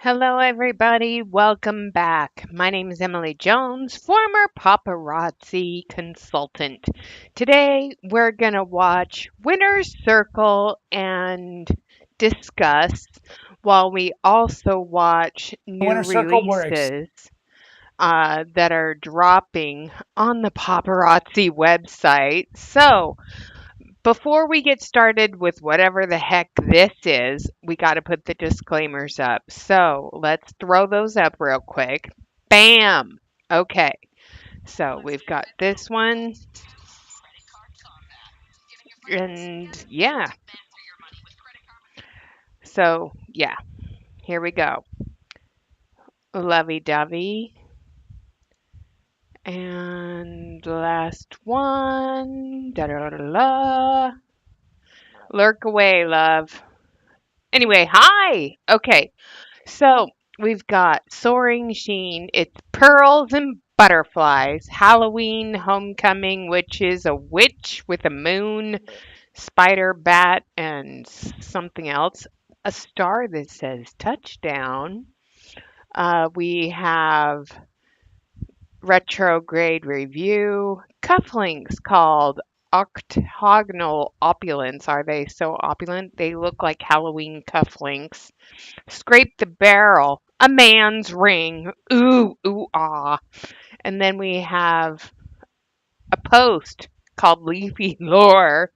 Hello, everybody. Welcome back. My name is Emily Jones, former paparazzi consultant. Today, we're going to watch Winner's Circle and discuss while we also watch new Winner Circle works. releases that are dropping on the paparazzi website. So, before we get started with whatever the heck this is, we got to put the disclaimers up. So let's throw those up real quick. Bam! Okay, so we've got this one, and yeah, so yeah, here we go. Lovey dovey. And the last one. Da da da da. Lurk away, love. Anyway, hi! Okay, so we've got Soaring Sheen. It's pearls and butterflies. Halloween Homecoming, which is a witch with a moon, spider, bat, and something else. A star that says touchdown. We have retrograde review. Cufflinks called octagonal opulence. Are they so opulent? They look like Halloween cufflinks. Scrape the barrel, a man's ring. Ooh, ooh, ah. And then we have a post called Leafy Lore.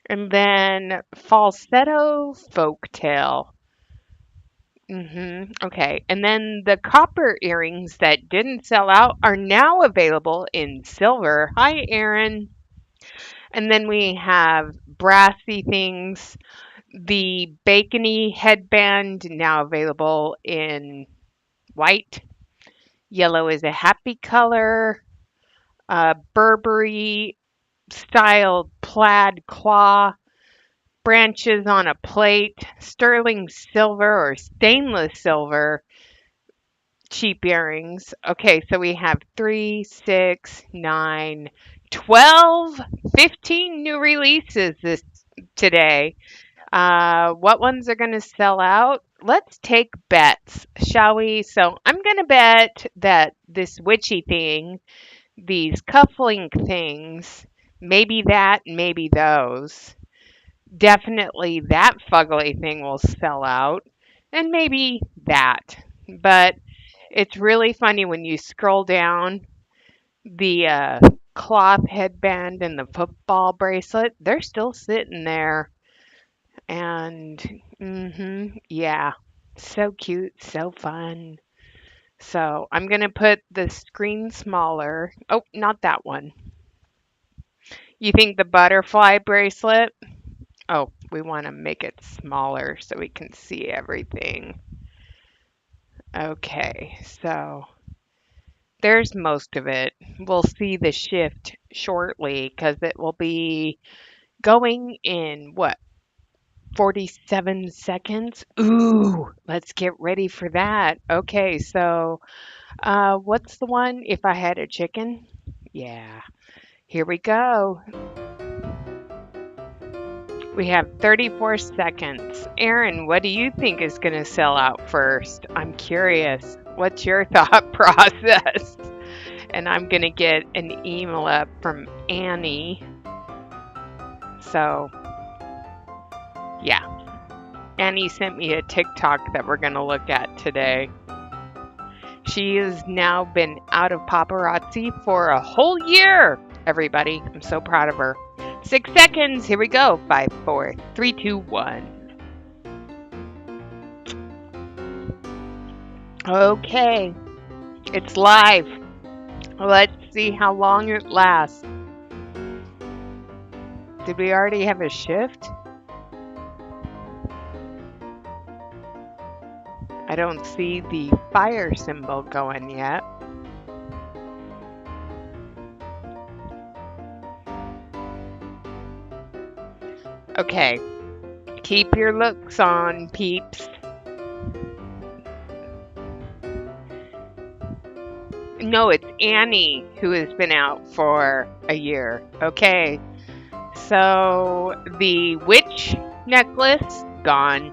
And then falsetto folktale. Okay. And then the copper earrings that didn't sell out are now available in silver. Hi, Aaron. And then we have brassy things. The bacony headband now available in white. Yellow is a happy color. Burberry styled plaid claw. Branches on a plate. Sterling silver or stainless silver cheap earrings. Okay, so we have 3, 6, 9, 12, 15 new releases this today. What ones are going to sell out? Let's take bets, shall we? So I'm going to bet that this witchy thing, these cufflink things, maybe that, maybe those. Definitely that fugly thing will sell out, and maybe that. But it's really funny when you scroll down the cloth headband and the football bracelet, they're still sitting there. And yeah, so cute, so fun. So I'm gonna put the screen smaller. Oh, not that one. You think the butterfly bracelet? Oh, we want to make it smaller so we can see everything. Okay, so there's most of it. We'll see the shift shortly because it will be going in what, 47 seconds? Ooh, let's get ready for that. Okay, so what's the one? If I had a chicken? Yeah, here we go. We have 34 seconds. Aaron, what do you think is going to sell out first? I'm curious. What's your thought process? And I'm going to get an email up from Annie. So, yeah. Annie sent me a TikTok that we're going to look at today. She has now been out of paparazzi for a whole year, everybody. I'm so proud of her. 6 seconds. Here we go. 5, 4, 3, 2, 1. Okay. It's live. Let's see how long it lasts. Did we already have a shift? I don't see the fire symbol going yet. Okay. Keep your looks on, peeps. No, it's Annie who has been out for a year. Okay. So the witch necklace, gone.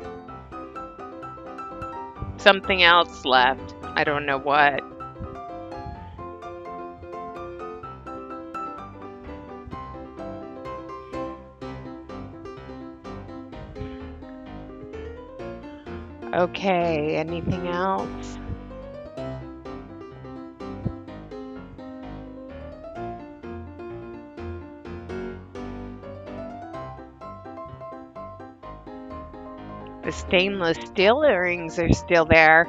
something else left. I don't know what. Okay, anything else? The stainless steel earrings are still there.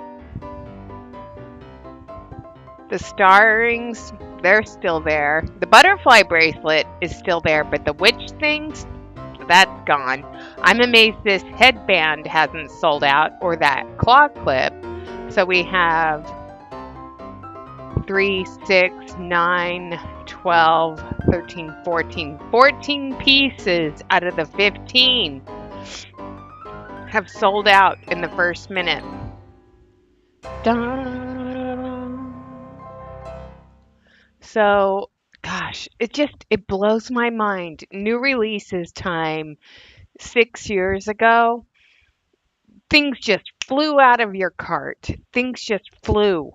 The star earrings, they're still there. The butterfly bracelet is still there, but the witch things, that's gone. I'm amazed this headband hasn't sold out, or that claw clip. So we have 3, 6, 9, 12, 13, 14. 14 pieces out of the 15 have sold out in the first minute. Dun. So, gosh, it blows my mind. New releases time 6 years ago, things just flew out of your cart. Things just flew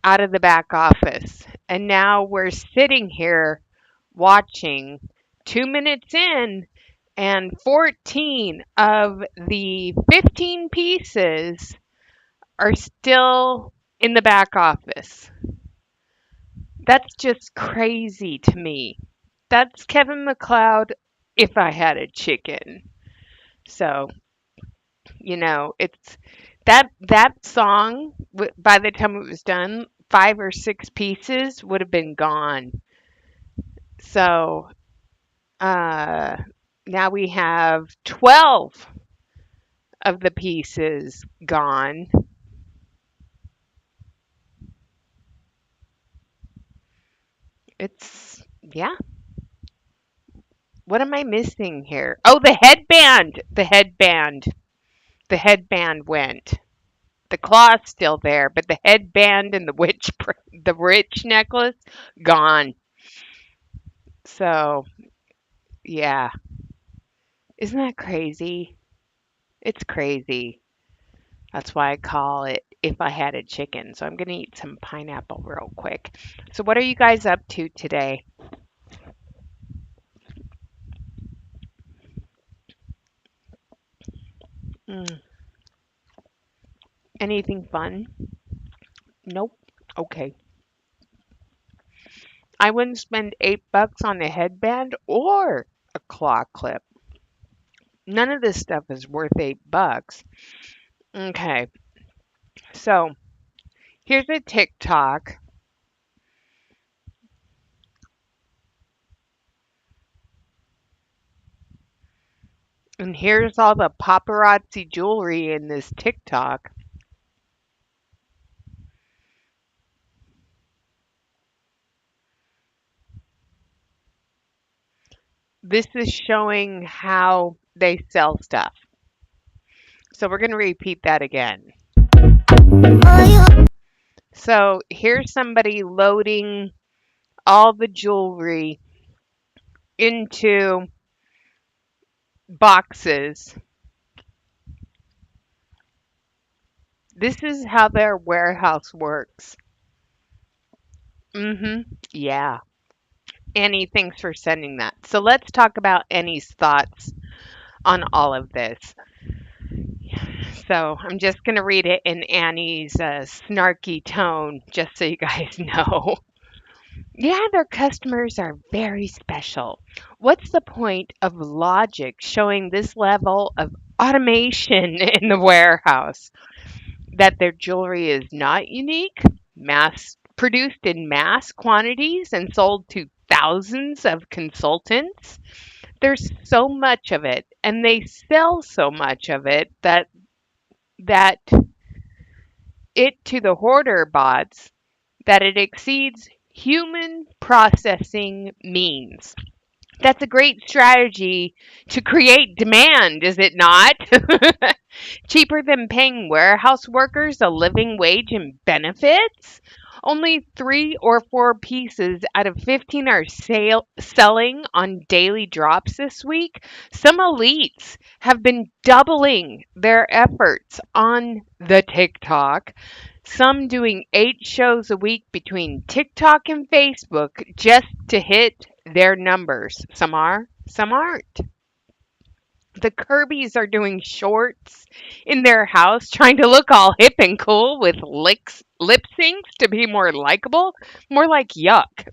out of the back office. And now we're sitting here watching 2 minutes in, and 14 of the 15 pieces are still in the back office. That's just crazy to me. That's Kevin McLeod if I had a chicken. So, it's that song by the time it was done, 5 or 6 pieces would have been gone. So, uh now we have 12 of the pieces gone. It's yeah. What am I missing here? Oh, the headband. The headband went. The claw's still there, but the headband and the witch necklace gone. So, yeah. Isn't that crazy? It's crazy. That's why I call it if I had a chicken. So I'm going to eat some pineapple real quick. So what are you guys up to today? Mm, anything fun? Nope. Okay. I wouldn't spend $8 on a headband or a claw clip. None of this stuff is worth $8. Okay. So here's a TikTok. And here's all the paparazzi jewelry in this TikTok. This is showing how they sell stuff. So we're going to repeat that again. So here's somebody loading all the jewelry into boxes. This is how their warehouse works. Yeah. Annie, thanks for sending that. So let's talk about Annie's thoughts on all of this. So I'm just going to read it in Annie's snarky tone, just so you guys know. Yeah, their customers are very special. What's the point of logic showing this level of automation in the warehouse? That their jewelry is not unique, mass produced in mass quantities and sold to thousands of consultants? There's so much of it, and they sell so much of it that it to the hoarder bots that it exceeds human processing means. That's a great strategy to create demand, is it not? Cheaper than paying warehouse workers a living wage and benefits? Only 3 or 4 pieces out of 15 are selling on daily drops this week. Some elites have been doubling their efforts on the TikTok, some doing 8 shows a week between TikTok and Facebook just to hit their numbers. Some are, some aren't. The Kirby's are doing shorts in their house, trying to look all hip and cool with lip syncs to be more likable. More like yuck.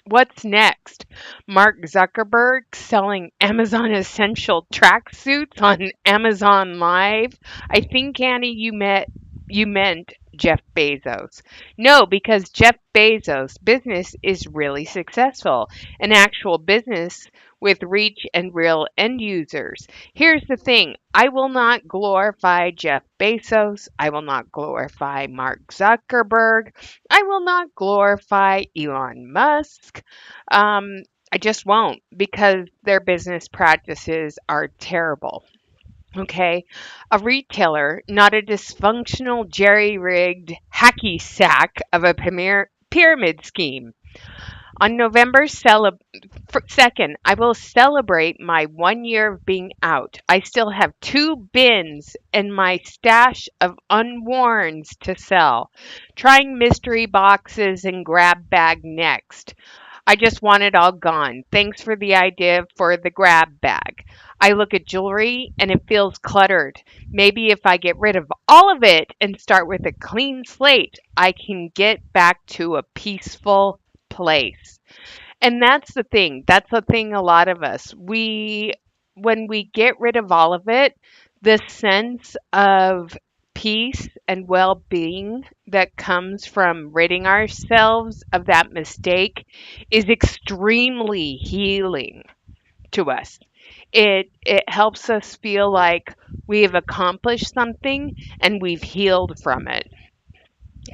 What's next? Mark Zuckerberg selling Amazon Essential tracksuits on Amazon Live? I think Annie, you meant Jeff Bezos. No, because Jeff Bezos' business is really successful, an actual business with reach and real end users. Here's the thing, I will not glorify Jeff Bezos. I will not glorify Mark Zuckerberg. I will not glorify Elon Musk. Um, I just won't because their business practices are terrible. Okay. A retailer, not a dysfunctional, jerry rigged hacky sack of a pyramid scheme. On November 2nd, I will celebrate my 1 year of being out. I still have 2 bins and my stash of unworns to sell. Trying mystery boxes and grab bag next. I just want it all gone. Thanks for the idea for the grab bag. I look at jewelry and it feels cluttered. Maybe if I get rid of all of it and start with a clean slate, I can get back to a peaceful place. And that's the thing. That's the thing a lot of us. When we get rid of all of it, the sense of peace and well-being that comes from ridding ourselves of that mistake is extremely healing to us. It helps us feel like we have accomplished something and we've healed from it.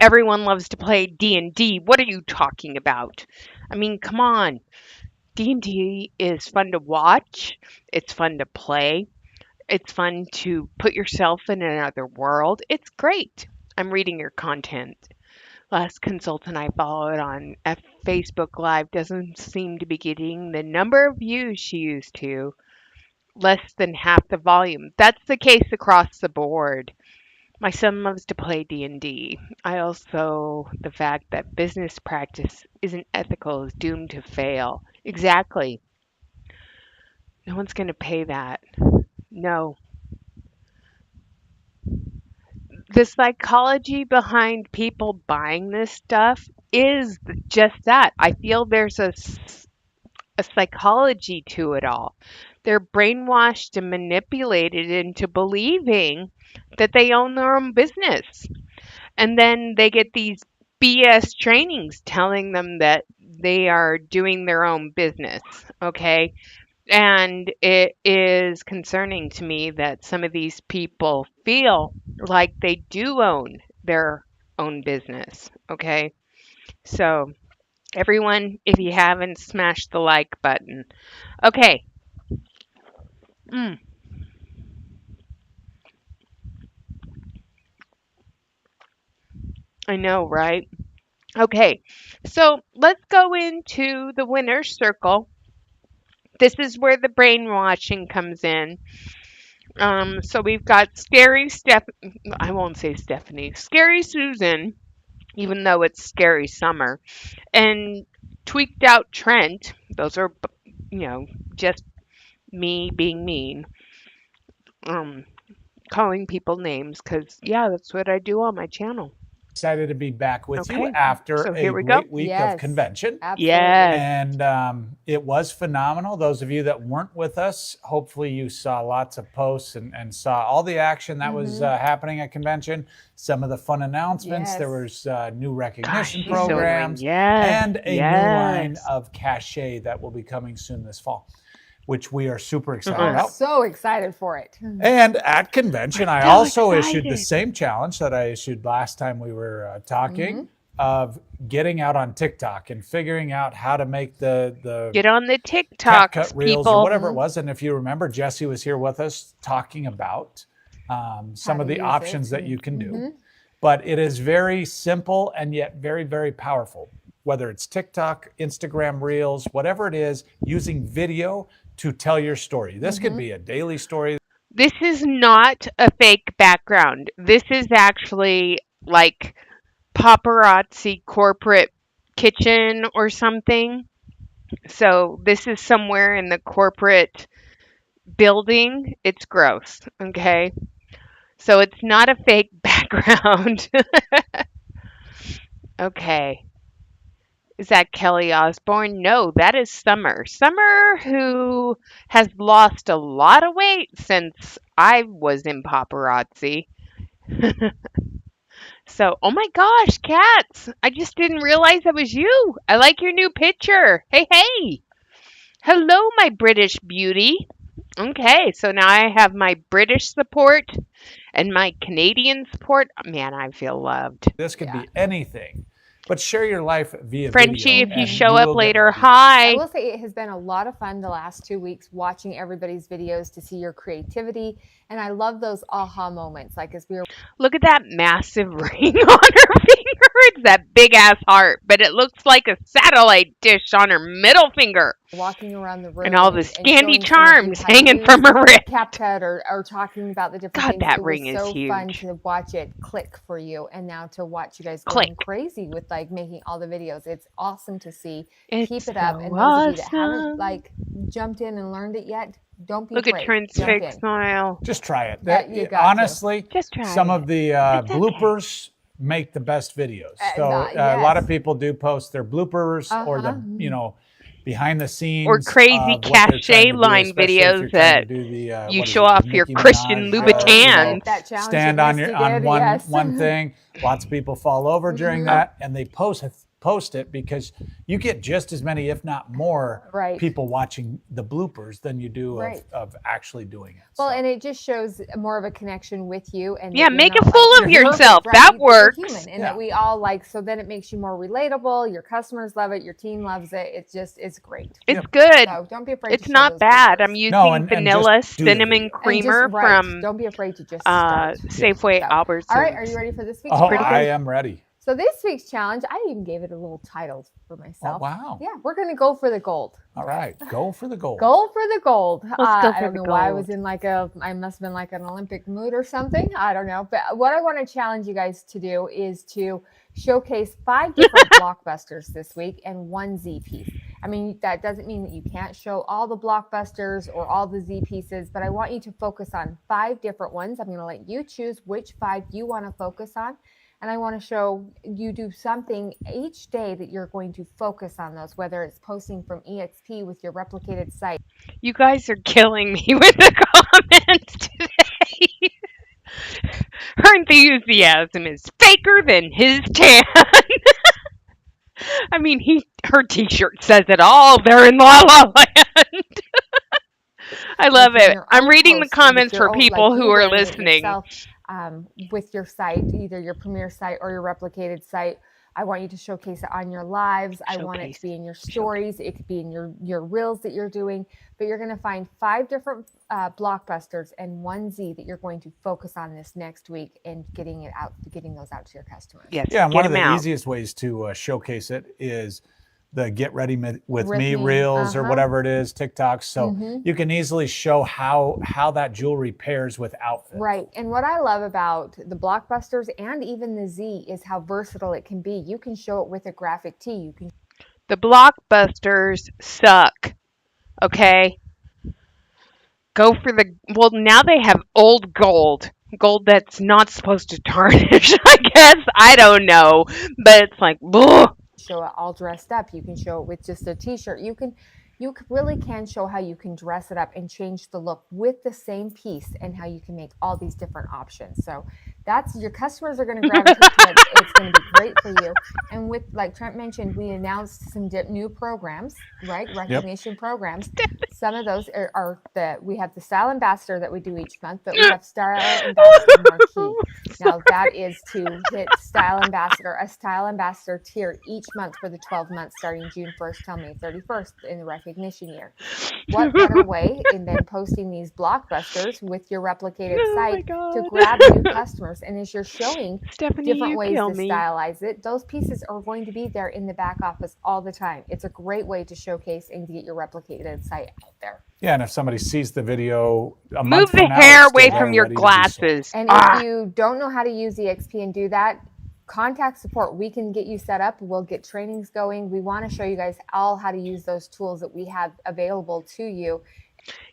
Everyone loves to play D&D. What are you talking about? I mean, come on. D&D is fun to watch. It's fun to play. It's fun to put yourself in another world. It's great. I'm reading your content. Last consultant I followed on Facebook Live doesn't seem to be getting the number of views she used to, less than half the volume. That's the case across the board. My son loves to play D&D. I also the fact that business practice isn't ethical is doomed to fail. Exactly. No one's going to pay that. No. The psychology behind people buying this stuff is just that. I feel there's a psychology to it all. They're brainwashed and manipulated into believing that they own their own business. And then they get these BS trainings telling them that they are doing their own business. Okay. And it is concerning to me that some of these people feel like they do own their own business. Okay. So, everyone, if you haven't, smash the like button. Okay. Mm, I know, right? Okay. So, let's go into the winner's circle. This is where the brainwashing comes in. So we've got Scary Steph. I won't say Stephanie. Scary Susan, even though it's Scary Summer, and Tweaked Out Trent. Those are, you know, just me being mean. Um, Calling people names because yeah, that's what I do on my channel. Excited to be back with you Okay, after so a here we go. great week of Yes, convention. absolutely. Yes. And it was phenomenal. Those of you that weren't with us, hopefully you saw lots of posts and saw all the action that was happening at convention, some of the fun announcements. Yes. There was new Gosh, recognition she's so green. programs Yes. and a new line Yes. of cachet that will be coming soon this fall, which we are super excited I'm about. so excited for it. And at convention, I so also issued the excited. same challenge that I issued last time we were talking of getting out on TikTok and figuring out how to make the Get on the cat TikToks, cut reels or people. whatever it was. And if you remember, Jesse was here with us talking about some How of to the use options it. that you can do. but it is very simple and yet very, very powerful. Whether it's TikTok, Instagram Reels, whatever it is, using video to tell your story. This could be a daily story. This is not a fake background. This is actually like paparazzi corporate kitchen or something. So this is somewhere in the corporate building. It's gross. Okay. So it's not a fake background. Okay. Is that Kelly Osbourne? No, that is Summer. Summer, who has lost a lot of weight since I was in paparazzi. So, oh my gosh, cats. I just didn't realize that was you. I like your new picture. Hey, hey. Hello, my British beauty. Okay, so now I have my British support and my Canadian support. Man, I feel loved. This could be anything, but share your life via Frenchie, video. if you show up later, hi. I will say it has been a lot of fun the last 2 weeks watching everybody's videos to see your creativity. And I love those aha moments. Like as we were Look at that massive ring on her finger. It's that big ass heart, but it looks like a satellite dish on her middle finger. walking around the room And all the showing some of Scandi you charms how to hanging use from her wrist. CapCut or talking about the different God, things. that It ring was is so fun huge. to watch it click for you, and now to watch you guys Click. going crazy with like making all the videos. It's awesome to see. It's Keep it up, so and those of you that haven't awesome. like jumped in and learned it yet, don't be Look afraid. at Trent's Jump fake in. smile. Just try it. Yeah, you got to. Honestly, Just try some it. of the It's okay. bloopers make the best videos. So not- a lot of yes. people do post their bloopers or the behind the scenes Or crazy of what they're trying to cachet do, line especially if you're videos trying to that do the, you what is show it, the off your Nicki Christian Minaj, Louboutins. That challenge stand that on Misty your on did, one yes. one thing. Lots of people fall over during that, and they post it because you get just as many, if not more, Right. people watching the bloopers than you do Right. of actually doing it. Well, So, and it just shows more of a connection with you. And Yeah, that you're make not a fool like, of you're yourself. perfect, That You're works. human, and Yeah. that we all like. So then it makes you more relatable. Your customers love it. Your team loves it. It's great. It's good. So don't be afraid. It's to show not those bad. bloopers. I'm using No, and vanilla just do the cinnamon video. And just, creamer right, from don't be afraid to just start. Safeway So, Albertsons. all right, are you ready for this week's oh, challenge? I am ready. So this week's challenge, I even gave it a little title for myself. Oh, wow. Yeah, we're gonna go for the gold. All right, go for the gold. Go for the gold. Let's go I for don't the know why I gold. was in I must have been like an Olympic mood or something. I don't know. But what I want to challenge you guys to do is to showcase 5 different blockbusters this week and 1 Z piece. I mean, that doesn't mean that you can't show all the blockbusters or all the Z pieces, but I want you to focus on 5 different ones. I'm going to let you choose which 5 you want to focus on. And I want to show you do something each day that you're going to focus on those, whether it's posting from EXP with your replicated site. You guys are killing me with the comments today. Her enthusiasm is faker than his tan. I mean, her t-shirt says it all. They're in La La Land. I love Making it. your I'm own reading the posts with comments your for own- people like who you are branding it listening. yourself, with your site, either your premier site or your replicated site. I want you to showcase it on your lives. I want it to be in your stories. It could be in your reels that you're doing. But you're going to find 5 different blockbusters and 1 Z that you're going to focus on this next week and getting those out to your customers. Yes, Yeah, and get one of them the out. easiest ways to showcase it is the Get Ready with Me Me, Reels or whatever it is, TikToks. So you can easily show how that jewelry pairs with outfits. Right. And what I love about the blockbusters and even the Z is how versatile it can be. You can show it with a graphic tee. You can The blockbusters suck. Okay? Go for well, now they have old gold. Gold that's not supposed to tarnish, I guess. I don't know. But it's like, ugh. show it all dressed up. You can show it with just a t-shirt. You really can show how you can dress it up and change the look with the same piece, and how you can make all these different options. So that's your customers are going to gravitate to it. It's going to be great for you. And with, like Trent mentioned, we announced some new programs, right? Recognition programs. Some of those are we have the style ambassador that we do each month, but we have style ambassador marquee. Now that is to hit a style ambassador tier each month for the 12 months starting June 1st till May 31st in the recognition year. What better way than posting these blockbusters with your replicated site to grab new customers? And as you're showing Stephanie, different you ways kill to me. stylize it, those pieces are going to be there in the back office all the time. It's a great way to showcase and to get your replicated site out there. Yeah, and if somebody sees the video a Move month the from now, hair it's still away there from your ready to be sold. glasses. And if you don't know how to use EXP and do that, contact support. We can get you set up. We'll get trainings going. We want to show you guys all how to use those tools that we have available to you.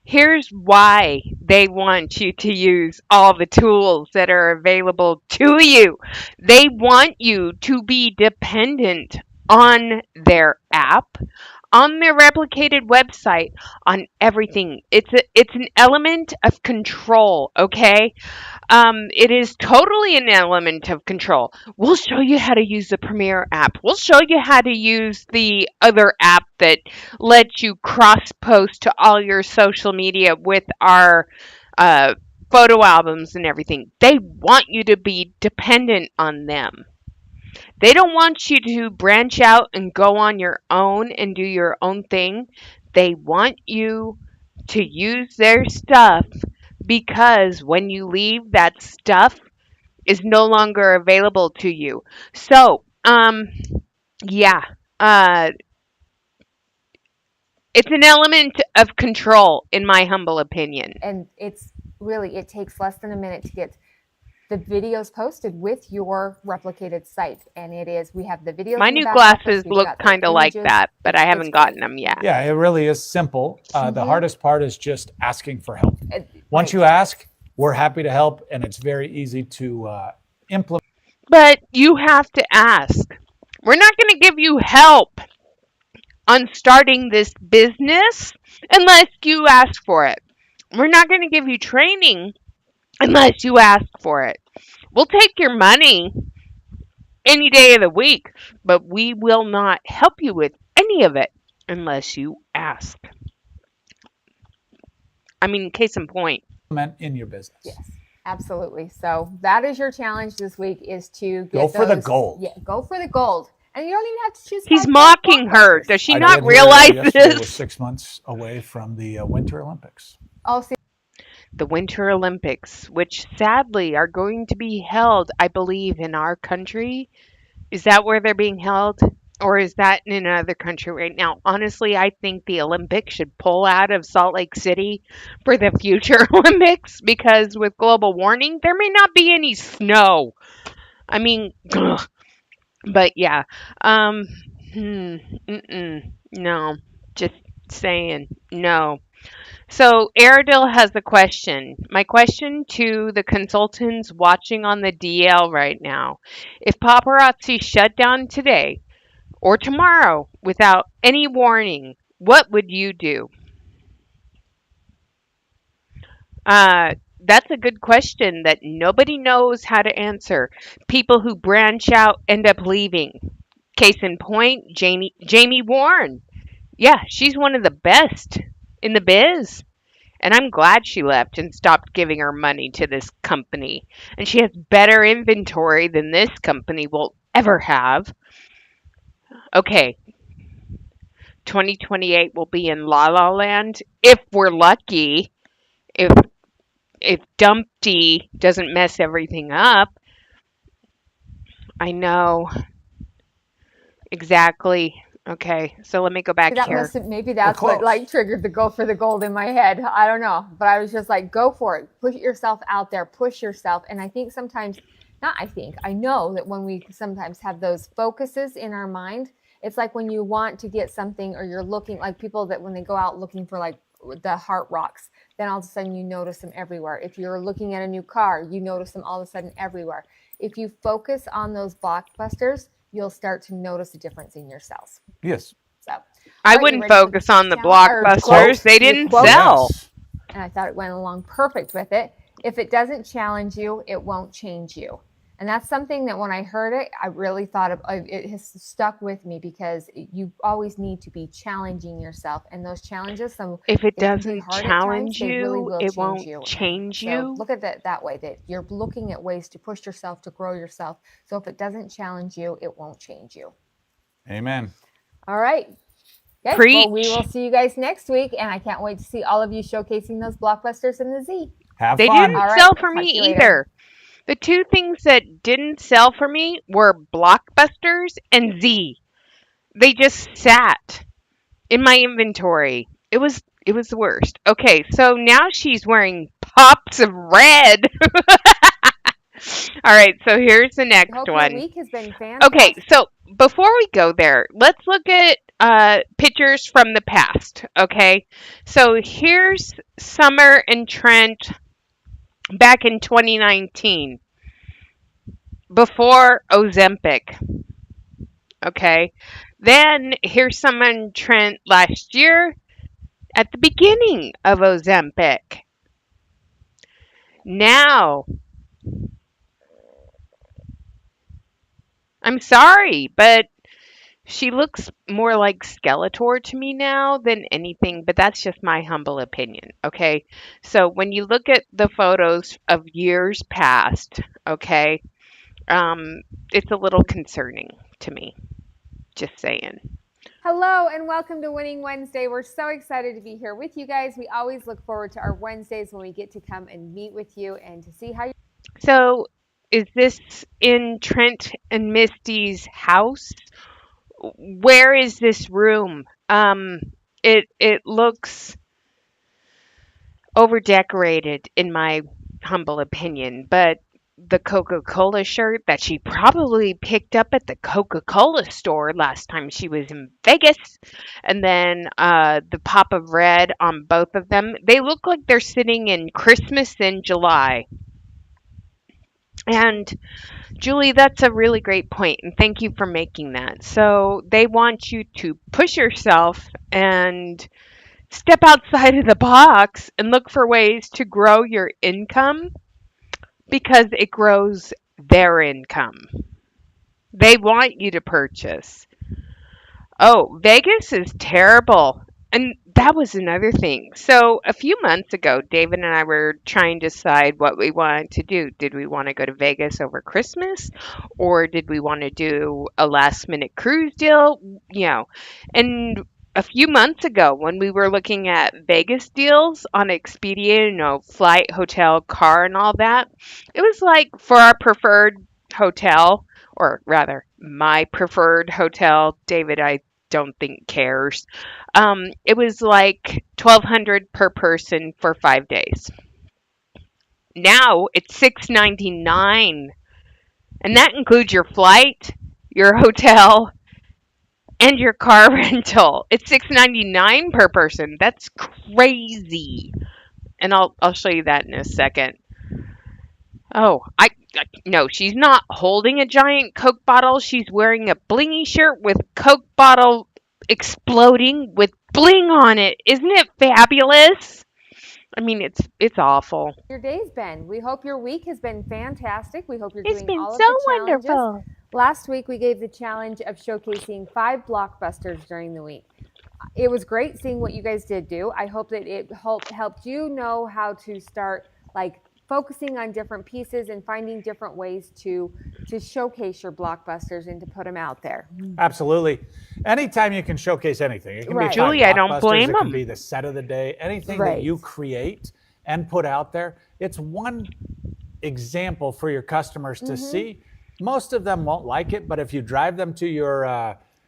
Here's why they want you to use all the tools that are available to you. They want you to be dependent on their app, on their replicated website, on everything. It's an element of control, okay? It is totally an element of control. We'll show you how to use the Premiere app. We'll show you how to use the other app that lets you cross post to all your social media with our photo albums and everything. They want you to be dependent on them. They don't want you to branch out and go on your own and do your own thing. They want you to use their stuff because when you leave, that stuff is no longer available to you. So, yeah, it's an element of control, in my humble opinion. And it's really, it takes less than a minute to get the videos posted with your replicated site. And it is, we have the videos. My in the new back glasses office. We've look got the kind of like images. that, but I haven't It's gotten great. them yet. Yeah, it really is simple. The hardest part is just asking for help. Once Right. you ask, we're happy to help, and it's very easy to implement. But you have to ask. We're not going to give you help on starting this business unless you ask for it. We're not going to give you training unless you ask for it. We'll take your money any day of the week, but we will not help you with any of it unless you ask. I mean, case in point. in your business. Yes, absolutely. So that is your challenge this week, is to Go for the gold. Yeah, go for the gold. And you don't even have to choose. He's 5 mocking her. blockbusters. Does she I not did hear realize yesterday We're this? 6 months away from the Winter Olympics. Oh, see, The Winter Olympics, which sadly are going to be held, I believe, in our country. Is that where they're being held? Or is that in another country right now? Honestly, I think the Olympics should pull out of Salt Lake City for the future Olympics because with global warming, there may not be any snow. I mean, but yeah. No, just saying no. So Aradil has a question. My question to the consultants watching on the DL right now. If paparazzi shut down today or tomorrow without any warning, what would you do? That's a good question that nobody knows how to answer. People who branch out end up leaving. Case in point, Jamie Warren. Yeah, she's one of the best in the biz. And I'm glad she left and stopped giving her money to this company. And she has better inventory than this company will ever have. Okay, 2028 will be in La La Land if we're lucky. If Dumpty doesn't mess everything up. I know. Exactly. Okay, so let me go back that here. maybe that's We're what close. like triggered the go for the gold in my head. I don't know, but I was just like, go for it. Push yourself out there. Push yourself. And I think sometimes, I know that when we sometimes have those focuses in our mind, it's like when you want to get something or you're looking, like people that when they go out looking for like the heart rocks, then all of a sudden you notice them everywhere. If you're looking at a new car, you notice them all of a sudden everywhere. If you focus on those blockbusters, you'll start to notice a difference in yourselves. Yes. So I Are you wouldn't ready for focus the on the challenge? Or blockbusters. quote? They Your didn't quote? sell. Yes. and I thought it went along perfect with it. If it doesn't challenge you, it won't change you. And that's something that when I heard it, I really thought of it has stuck with me, because you always need to be challenging yourself. And those challenges, If it they can be doesn't hard at times, challenge they really you, will it change won't you. And change so you. look at it that way, that you're looking at ways to push yourself, to grow yourself. So if it doesn't challenge you, it won't change you. Amen. All right. Okay. Preach. Well, we will see you guys next week. And I can't wait to see all of you showcasing those blockbusters in the Z. Have They fun. didn't All right. sell for Talk me to you later. either. The two things that didn't sell for me were Blockbusters and Z. They just sat in my inventory. It was the worst. Okay, so now she's wearing pops of red. All right, so here's the I next hope your one. week has been fantastic. Okay, so before we go there, let's look at pictures from the past. Okay, so here's Summer and Trent back in 2019, before Ozempic. Okay, then here's Summer and Trent last year at the beginning of Ozempic. Now, I'm sorry, but she looks more like Skeletor to me now than anything, but that's just my humble opinion, okay? So when you look at the photos of years past, okay, it's a little concerning to me. Just saying. Hello and welcome to Winning Wednesday. We're so excited to be here with you guys. We always look forward to our Wednesdays when we get to come and meet with you and to see how you. So is this in Trent and Misty's house? Where is this room? It looks over decorated in my humble opinion, but the Coca-Cola shirt that she probably picked up at the Coca-Cola store last time she was in Vegas, and then the pop of red on both of them, they look like they're sitting in Christmas in July. And Julie, that's a really great point, and thank you for making that. So they want you to push yourself and step outside of the box and look for ways to grow your income, because it grows their income. They want you to purchase. Oh, Vegas is terrible. And that was another thing. So a few months ago, David and I were trying to decide what we wanted to do. Did we want to go to Vegas over Christmas, or did we want to do a last minute cruise deal? You know, and a few months ago when we were looking at Vegas deals on Expedia, flight, hotel, car, and all that, it was like for our preferred hotel, or rather my preferred hotel, David, I don't think cares. It was like 1,200 per person for 5 days. Now it's $699, and that includes your flight, your hotel, and your car rental. It's $699 per person. That's crazy. And I'll show you that in a second. Oh, no, she's not holding a giant Coke bottle. She's wearing a blingy shirt with Coke bottle exploding with bling on it. Isn't it fabulous? I mean, it's awful. Your day's been. We hope your week has been fantastic. We hope you're It's doing been all of so the challenges. wonderful. Last week we gave the challenge of showcasing 5 blockbusters during the week. It was great seeing what you guys did do. I hope that it helped you know how to start focusing on different pieces and finding different ways to showcase your blockbusters and to put them out there. Absolutely. Anytime you can showcase anything, it can Right. be Julie, five I don't blockbusters, blame it can 'em. be the set of the day, anything Right. that you create and put out there. It's one example for your customers to see. Most of them won't like it, but if you drive them to your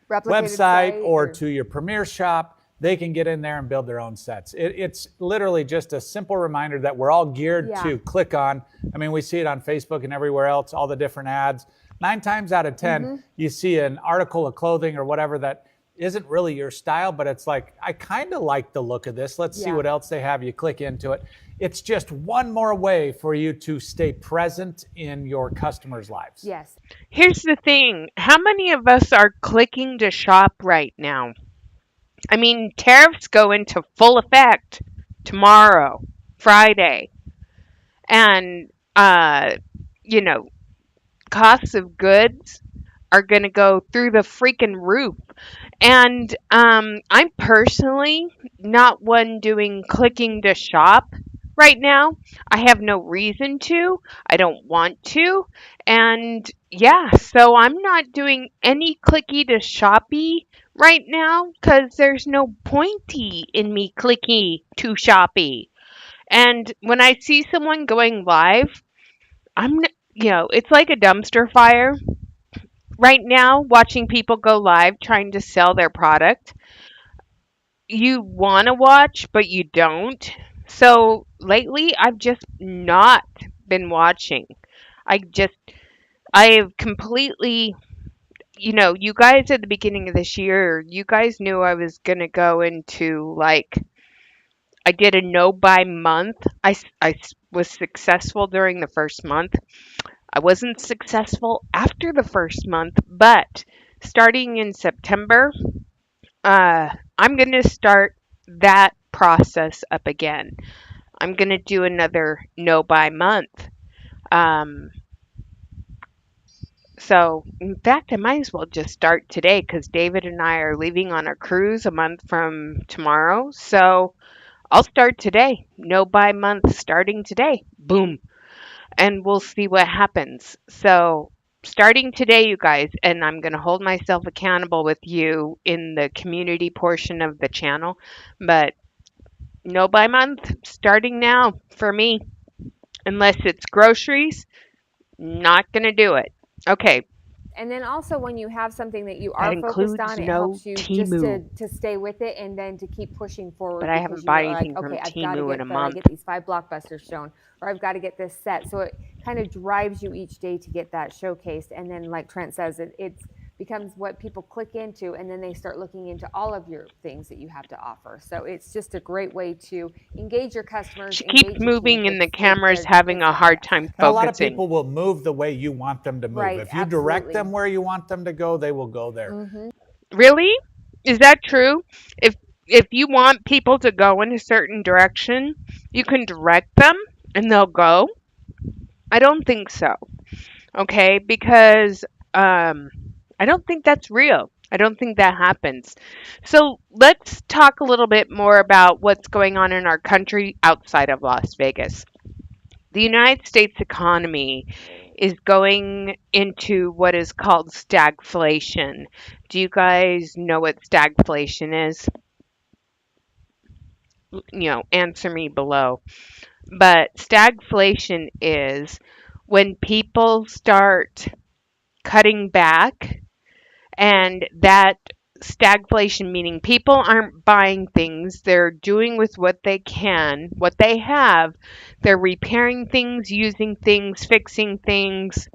Replicated website site or to your Premiere shop, they can get in there and build their own sets. It's literally just a simple reminder that we're all geared to click on. I mean, we see it on Facebook and everywhere else, all the different ads. 9 times out of 10, you see an article of clothing or whatever that isn't really your style, but it's like, I kind of like the look of this. Let's see what else they have. You click into it. It's just one more way for you to stay present in your customers' lives. Yes. Here's the thing. How many of us are clicking to shop right now? I mean, tariffs go into full effect tomorrow, Friday. And, you know, costs of goods are going to go through the freaking roof. And I'm personally not one doing clicking to shop right now. I have no reason to. I don't want to. And yeah, so I'm not doing any clicky to shoppy right now because there's no pointy in me clicky to shoppy. And when I see someone going live, it's like a dumpster fire right now watching people go live trying to sell their product. You want to watch, but you don't. So lately, I've just not been watching. I just, I have completely, you guys at the beginning of this year, you guys knew I was going to go into I did a no buy month. Was successful during the first month. I wasn't successful after the first month, but starting in September, uh, I'm going to start that process up again. I'm going to do another no buy month. Um, so, in fact, I might as well just start today because David and I are leaving on a cruise a month from tomorrow. So, I'll start today. No buy month starting today. Boom. And we'll see what happens. So, starting today, you guys, and I'm going to hold myself accountable with you in the community portion of the channel, but no buy month starting now for me, unless it's groceries, not going to do it. Okay, And then also when you have something that you that are focused includes on, it no helps you just Temu, to stay with it and then to keep pushing forward but I because haven't you bought are like, anything from okay, I've got to Temu in a get month. these 5 blockbusters shown, or I've got to get this set. So it kind of drives you each day to get that showcased. And then like Trent says, it becomes what people click into, and then they start looking into all of your things that you have to offer. So it's just a great way to engage your customers, She keeps engage your team. moving and the camera's It's having a hard fantastic. time And a lot of focusing. people will move the way you want them to move. Right, If you direct absolutely. them where you want them to go, they will go there. Mm-hmm. Really? Is that true? If you want people to go in a certain direction, you can direct them and they'll go? I don't think so. Okay, because I don't think that's real. I don't think that happens. So let's talk a little bit more about what's going on in our country outside of Las Vegas. The United States economy is going into what is called stagflation. Do you guys know what stagflation is? Answer me below. But stagflation is when people start cutting back, and that stagflation meaning people aren't buying things, they're doing with what they can, what they have. They're repairing things, using things, fixing things,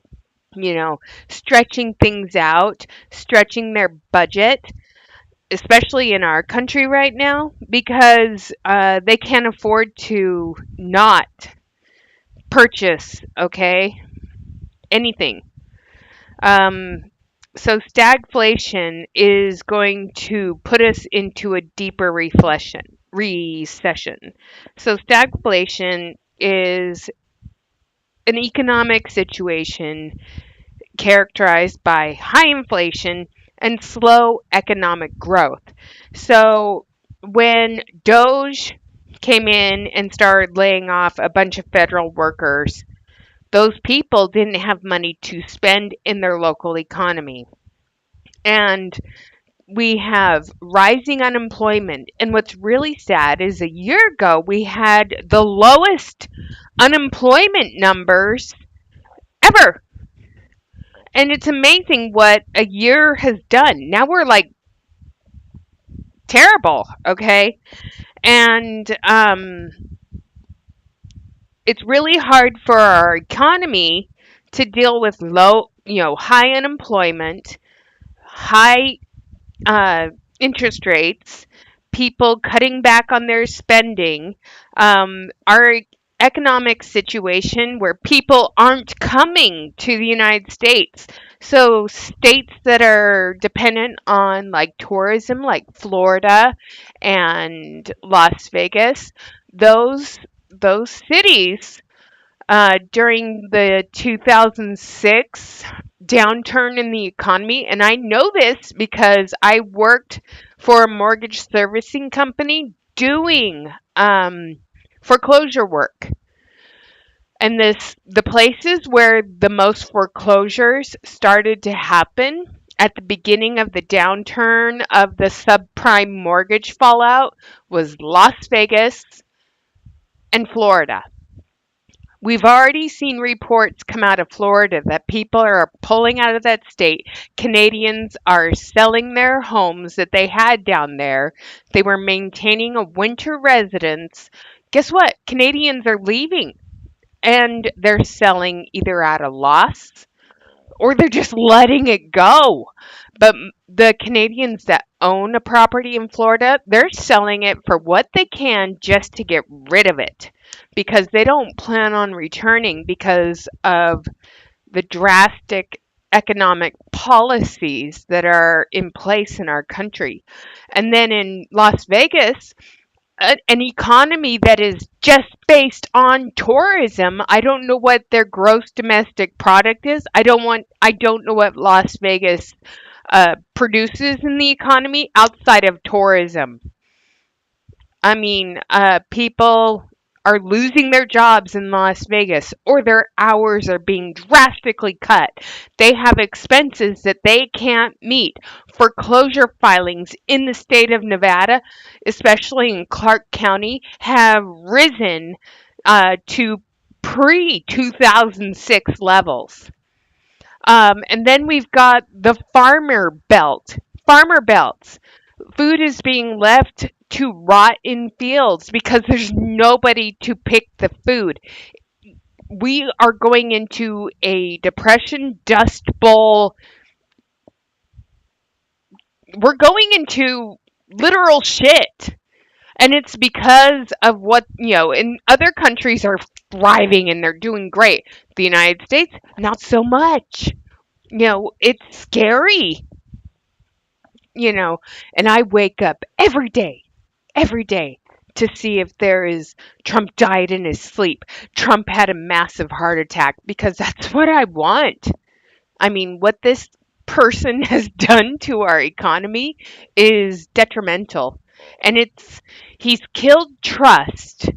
stretching things out, stretching their budget, especially in our country right now, because they can't afford to not purchase, okay, anything. Um, so stagflation is going to put us into a deeper recession. So stagflation is an economic situation characterized by high inflation and slow economic growth. So when Doge came in and started laying off a bunch of federal workers, those people didn't have money to spend in their local economy. And we have rising unemployment. And what's really sad is a year ago, we had the lowest unemployment numbers ever. And it's amazing what a year has done. Now we're like terrible, okay? And it's really hard for our economy to deal with high unemployment, high interest rates, people cutting back on their spending, our economic situation where people aren't coming to the United States. So states that are dependent on like tourism, like Florida and Las Vegas, those cities during the 2006 downturn in the economy. And I know this because I worked for a mortgage servicing company doing foreclosure work. And the places where the most foreclosures started to happen at the beginning of the downturn of the subprime mortgage fallout was Las Vegas and Florida. We've already seen reports come out of Florida that people are pulling out of that state. Canadians are selling their homes that they had down there. They were maintaining a winter residence. Guess what? Canadians are leaving and they're selling either at a loss or they're just letting it go. But the Canadians that own a property in Florida, they're selling it for what they can just to get rid of it because they don't plan on returning because of the drastic economic policies that are in place in our country. And then in Las Vegas, an economy that is just based on tourism. I don't know what their gross domestic product is. I don't know what Las Vegas produces in the economy outside of tourism. I mean, people are losing their jobs in Las Vegas or their hours are being drastically cut. They have expenses that they can't meet. Foreclosure filings in the state of Nevada, especially in Clark County, have risen to pre 2006 levels. And then we've got the farmer belt. Farmer belts. Food is being left to rot in fields because there's nobody to pick the food. We are going into a depression dust bowl. We're going into literal shit. And it's because of what, in other countries are thriving and they're doing great. The United States, not so much. It's scary, and I wake up every day to see if there is Trump died in his sleep. Trump had a massive heart attack because that's what I want. I mean, what this person has done to our economy is detrimental. And he's killed trust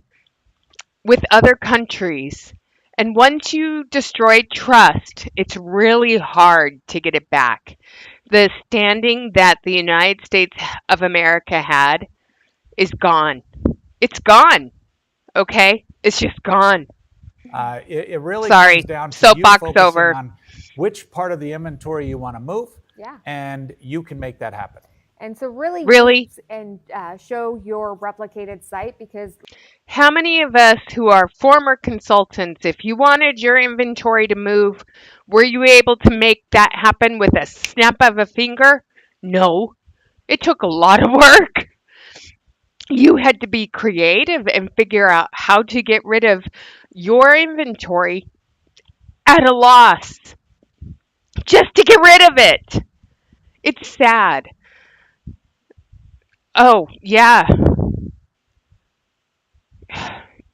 with other countries. And once you destroy trust, it's really hard to get it back. The standing that the United States of America had is gone. It's gone. Okay? It's just gone. It really Sorry. comes down to Soapbox you focusing over. on which part of the inventory you want to move, Yeah. and you can make that happen. And so really and show your replicated site because How many of us who are former consultants, if you wanted your inventory to move, were you able to make that happen with a snap of a finger? No. It took a lot of work. You had to be creative and figure out how to get rid of your inventory at a loss just to get rid of it. It's sad. Oh, yeah.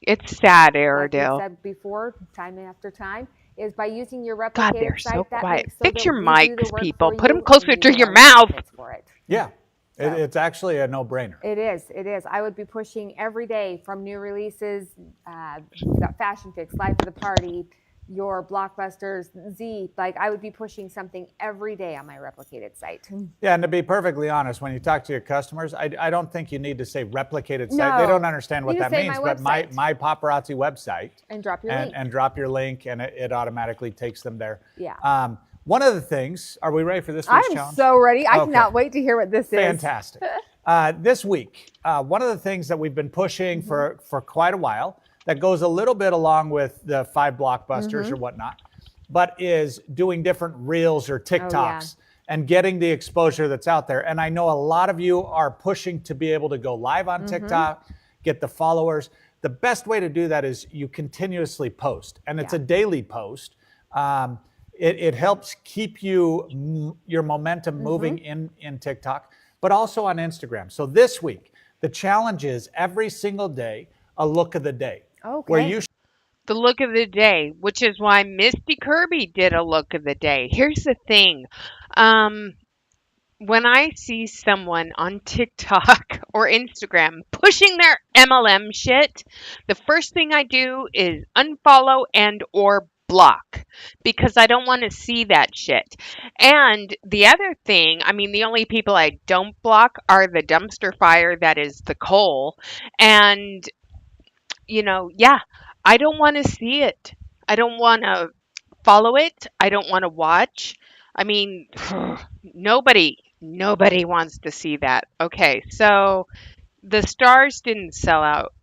It's sad, like we Aradale. said before, time after time, is by using your God, replicated they're site. so That quiet. makes so Fix that your we do the mics, work people. for Put them you closer and to you your get mouth. benefits for it. Yeah, So- it's actually a no-brainer. It is. It is. I would be pushing every day from new releases. We've got Fashion Fix, Life of the Party, your Blockbusters, Z. Like I would be pushing something every day on my replicated site. Yeah, and to be perfectly honest, when you talk to your customers, I don't think you need to say replicated site. They No. don't understand what You that just say means. my But website. my paparazzi website And drop your link. and drop your link, and it automatically takes them there. Yeah. One of the things, are we ready for this week's I'm challenge? so ready. I Okay. cannot wait to hear what this is. Fantastic. This week, one of the things that we've been pushing for quite a while that goes a little bit along with the 5 blockbusters or whatnot, but is doing different reels or TikToks and getting the exposure that's out there. And I know a lot of you are pushing to be able to go live on TikTok, get the followers. The best way to do that is you continuously post, and it's a daily post. It helps keep your momentum moving in TikTok, but also on Instagram. So this week, the challenge is every single day, a look of the day. Okay. Where you the look of the day, which is why Misty Kirby did a look of the day. Here's the thing. Um, when I see someone on TikTok or Instagram pushing their MLM shit, the first thing I do is unfollow and or block because I don't want to see that shit. And the other thing, I mean, the only people I don't block are the dumpster fire that is the coal. And, yeah, I don't want to see it. I don't want to follow it. I don't want to watch. I mean, nobody wants to see that. Okay, so the stars didn't sell out.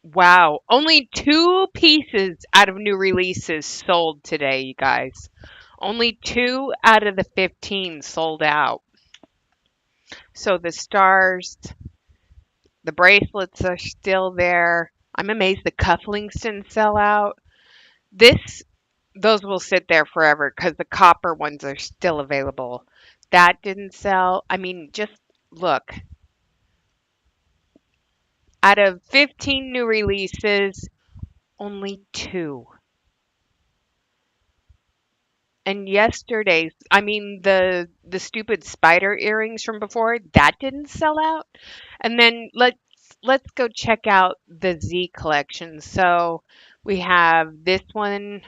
Wow, only 2 pieces out of new releases sold today, you guys. Only 2 out of the 15 sold out. So the stars, the bracelets are still there. I'm amazed the cufflinks didn't sell out. This Those will sit there forever because the copper ones are still available. That didn't sell. I mean, just look. Out of 15 new releases, only 2. And yesterday's, I mean, the stupid spider earrings from before, that didn't sell out. And then let's go check out the Z collection. So we have this one.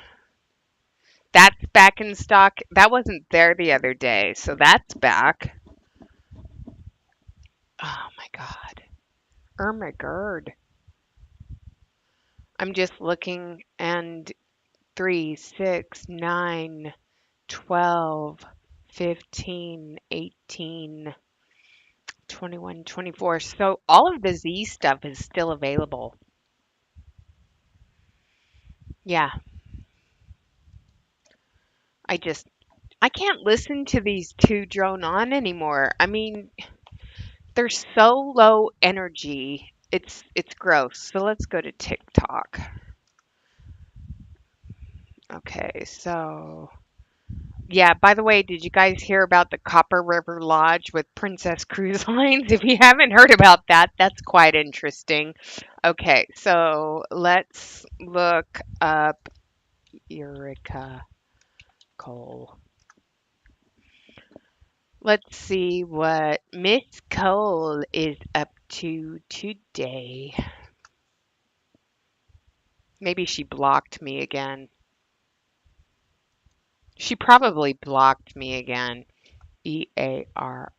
That's back in stock. That wasn't there the other day, so that's back. Oh my God. Irma Gerd. I'm just looking and 3, 6, 9, 12, 15, 18, 21, 24. So all of the Z stuff is still available. Yeah, I just I can't listen to these two drone on anymore. I mean, they're so low energy. It's gross. So let's go to TikTok. Okay, so yeah, by the way, did you guys hear about the Copper River Lodge with Princess Cruise Lines? If you haven't heard about that, that's quite interesting. Okay, so let's look up Eureka Cole. Let's see what Miss Cole is up to today. Maybe she blocked me again. She probably blocked me again. Erica.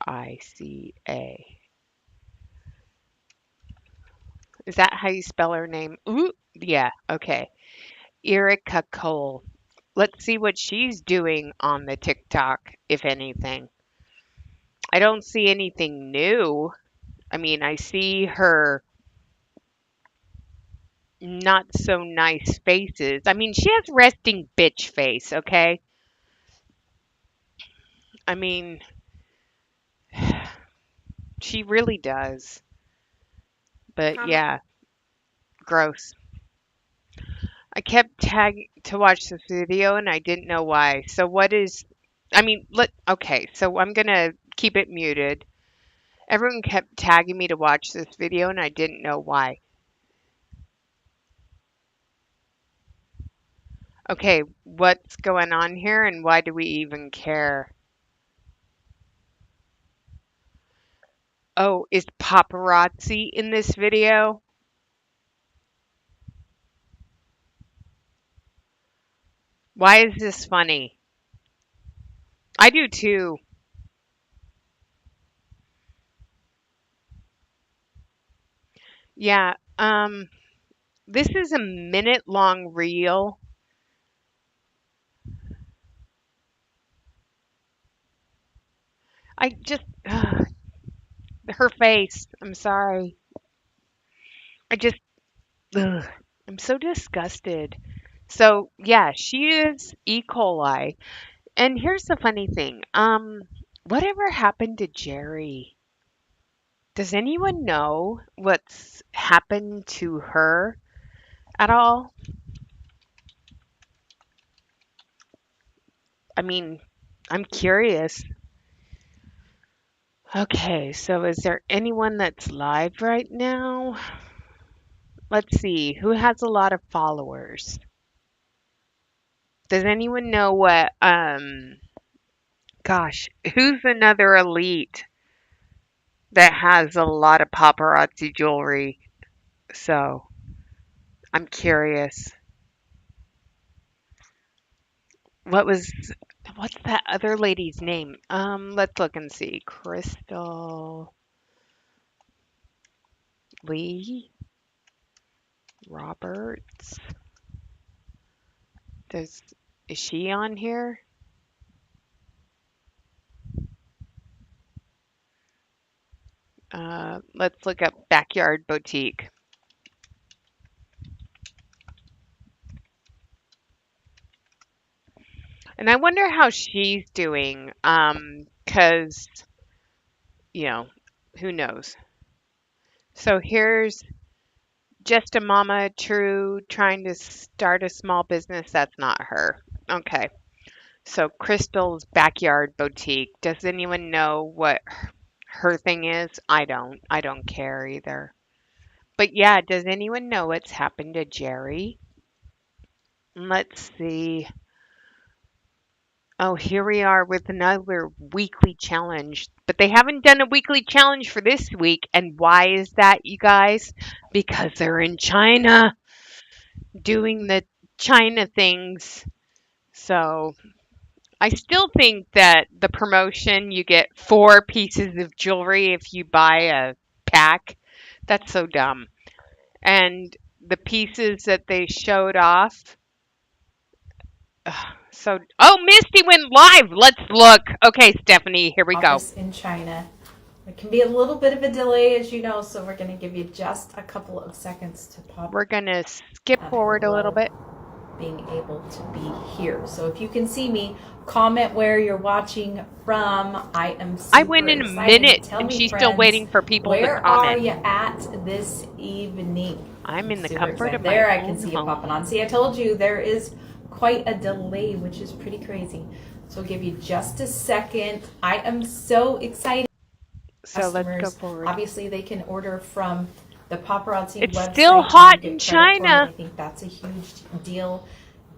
Is that how you spell her name? Ooh, yeah, okay. Erica Cole. Let's see what she's doing on the TikTok, if anything. I don't see anything new. I mean, I see her not so nice faces. I mean, she has resting bitch face, okay? I mean, she really does. But Comment. yeah, gross. I kept tagging to watch this video and I didn't know why. So what is I mean, okay, so I'm going to keep it muted. Everyone kept tagging me to watch this video and I didn't know why. Okay, what's going on here and why do we even care? Oh, is paparazzi in this video? Why is this funny? I do too. Yeah, this is a minute long reel. I just, her face. I'm sorry. I just, ugh, I'm so disgusted. So yeah, she is E. coli. And here's the funny thing. Whatever happened to Jerry? Does anyone know what's happened to her at all? I mean, I'm curious. Okay, so is there anyone that's live right now? Let's see, who has a lot of followers? Does anyone know what, gosh, who's another elite that has a lot of paparazzi jewelry? So I'm curious. What was, what's that other lady's name? Let's look and see. Crystal Lee Roberts. Does, is she on here? Let's look up Backyard Boutique. And I wonder how she's doing. 'Cause, you know, who knows? So here's just a mama true trying to start a small business. That's not her. Okay. So Crystal's Backyard Boutique. Does anyone know what her thing is? I don't. I don't care either. But yeah, does anyone know what's happened to Jerry? Let's see. Oh, here we are with another weekly challenge. But they haven't done a weekly challenge for this week. And why is that, you guys? Because they're in China doing the China things. So I still think that the promotion, you get 4 pieces of jewelry if you buy a pack. That's so dumb. And the pieces that they showed off. So, oh, Misty went live. Let's look. Okay, Stephanie, here we go. Office in China. It can be a little bit of a delay, as you know, so we're going to give you just a couple of seconds to pop. We're going to skip forward a little bit. Being able to be here. So if you can see me, comment where you're watching from. I am super I went in a minute, Tell and me, she's friends, still waiting for people to where comment. are you at this evening? I'm in the Super comfort excited. of my There, I own can see you home. popping on. See, I told you there is quite a delay, which is pretty crazy. So I'll give you just a second. I am so excited. So let's go Customers, forward. obviously, they can order from the paparazzi It's website. still and hot get in credit for it. China. I think that's a huge deal.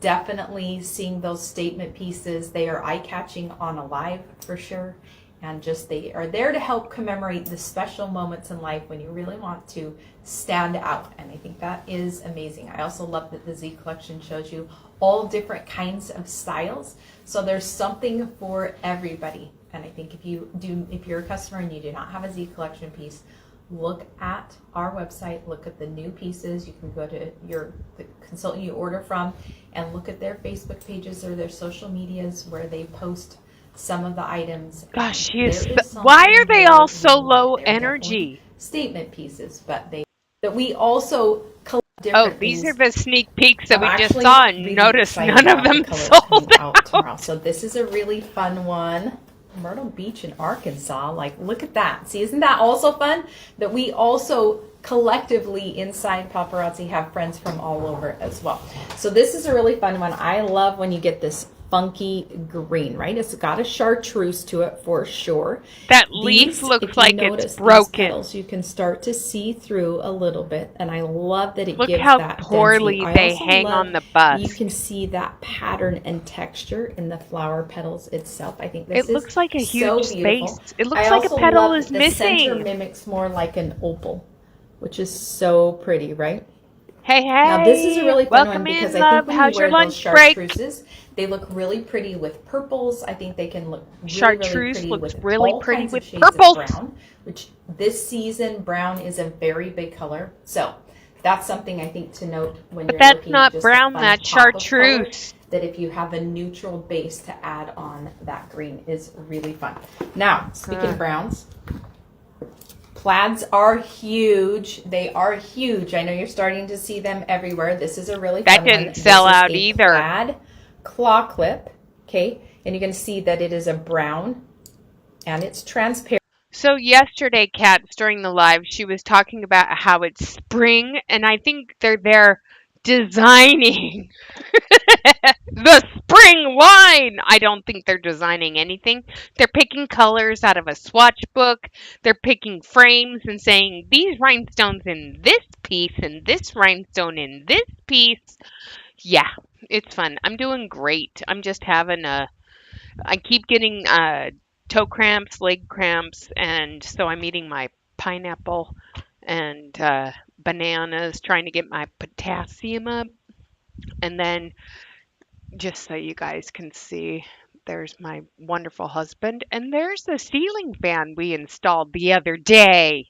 Definitely seeing those statement pieces. They are eye-catching on a live for sure. And just they are there to help commemorate the special moments in life when you really want to stand out. And I think that is amazing. I also love that the Z collection shows you all different kinds of styles. So there's something for everybody. And I think if you're a customer and you do not have a Z collection piece, look at our website, look at the new pieces. You can go to the consultant you order from and look at their Facebook pages or their social medias where they post some of the items. Gosh, Why are they all so low energy? Statement pieces, but we also collect different these are things. the sneak peeks that we just Actually saw, and really notice excited none of about the them colors sold coming out out. tomorrow. So this is a really fun one. Myrtle Beach in Arkansas. Like, look at that. See, isn't that also fun? That we also collectively inside Paparazzi have friends from all over as well. So this is a really fun one. I love when you get this funky green, right? It's got a chartreuse to it for sure. That leaf looks if you like notice it's these broken. petals, you can start to see through a little bit, and I love that it Look gives how that poorly density. I they also hang love on the bus. You can see that pattern and texture in the flower petals itself. I think this It looks like a is huge so beautiful. space. It looks I like a also petal love is that the center missing. mimics more like an opal, which is so pretty, right? Hey, Now this is a really fun welcome one because in, I love. think when How's you your wear those lunch break? chartreuses, they look really pretty with purples. I think they can look really, Chartreuse really pretty looks with really all pretty kinds with of shades purples. of brown, which this season brown is a very big color. So that's something I think to note when But you're that's looking not at just brown, a fun that's pop of color, chartreuse. that if you have a neutral base to add on that green is really fun. Now, speaking of browns, plaids are huge. They are huge. I know you're starting to see them everywhere. This is a really fun That one. didn't sell This is out a either. Plaid claw clip, okay? And you can see that it is a brown and it's transparent. So yesterday, Kat's during the live, she was talking about how it's spring, and I think they're there designing the spring line. I don't think they're designing anything. They're picking colors out of a swatch book. They're picking frames and saying these rhinestones in this piece and this rhinestone in this piece. Yeah, It's fun. I'm doing great. I'm just having I keep getting toe cramps, leg cramps, and so I'm eating my pineapple and bananas, trying to get my potassium up. And then, just so you guys can see, there's my wonderful husband, and there's the ceiling fan we installed the other day,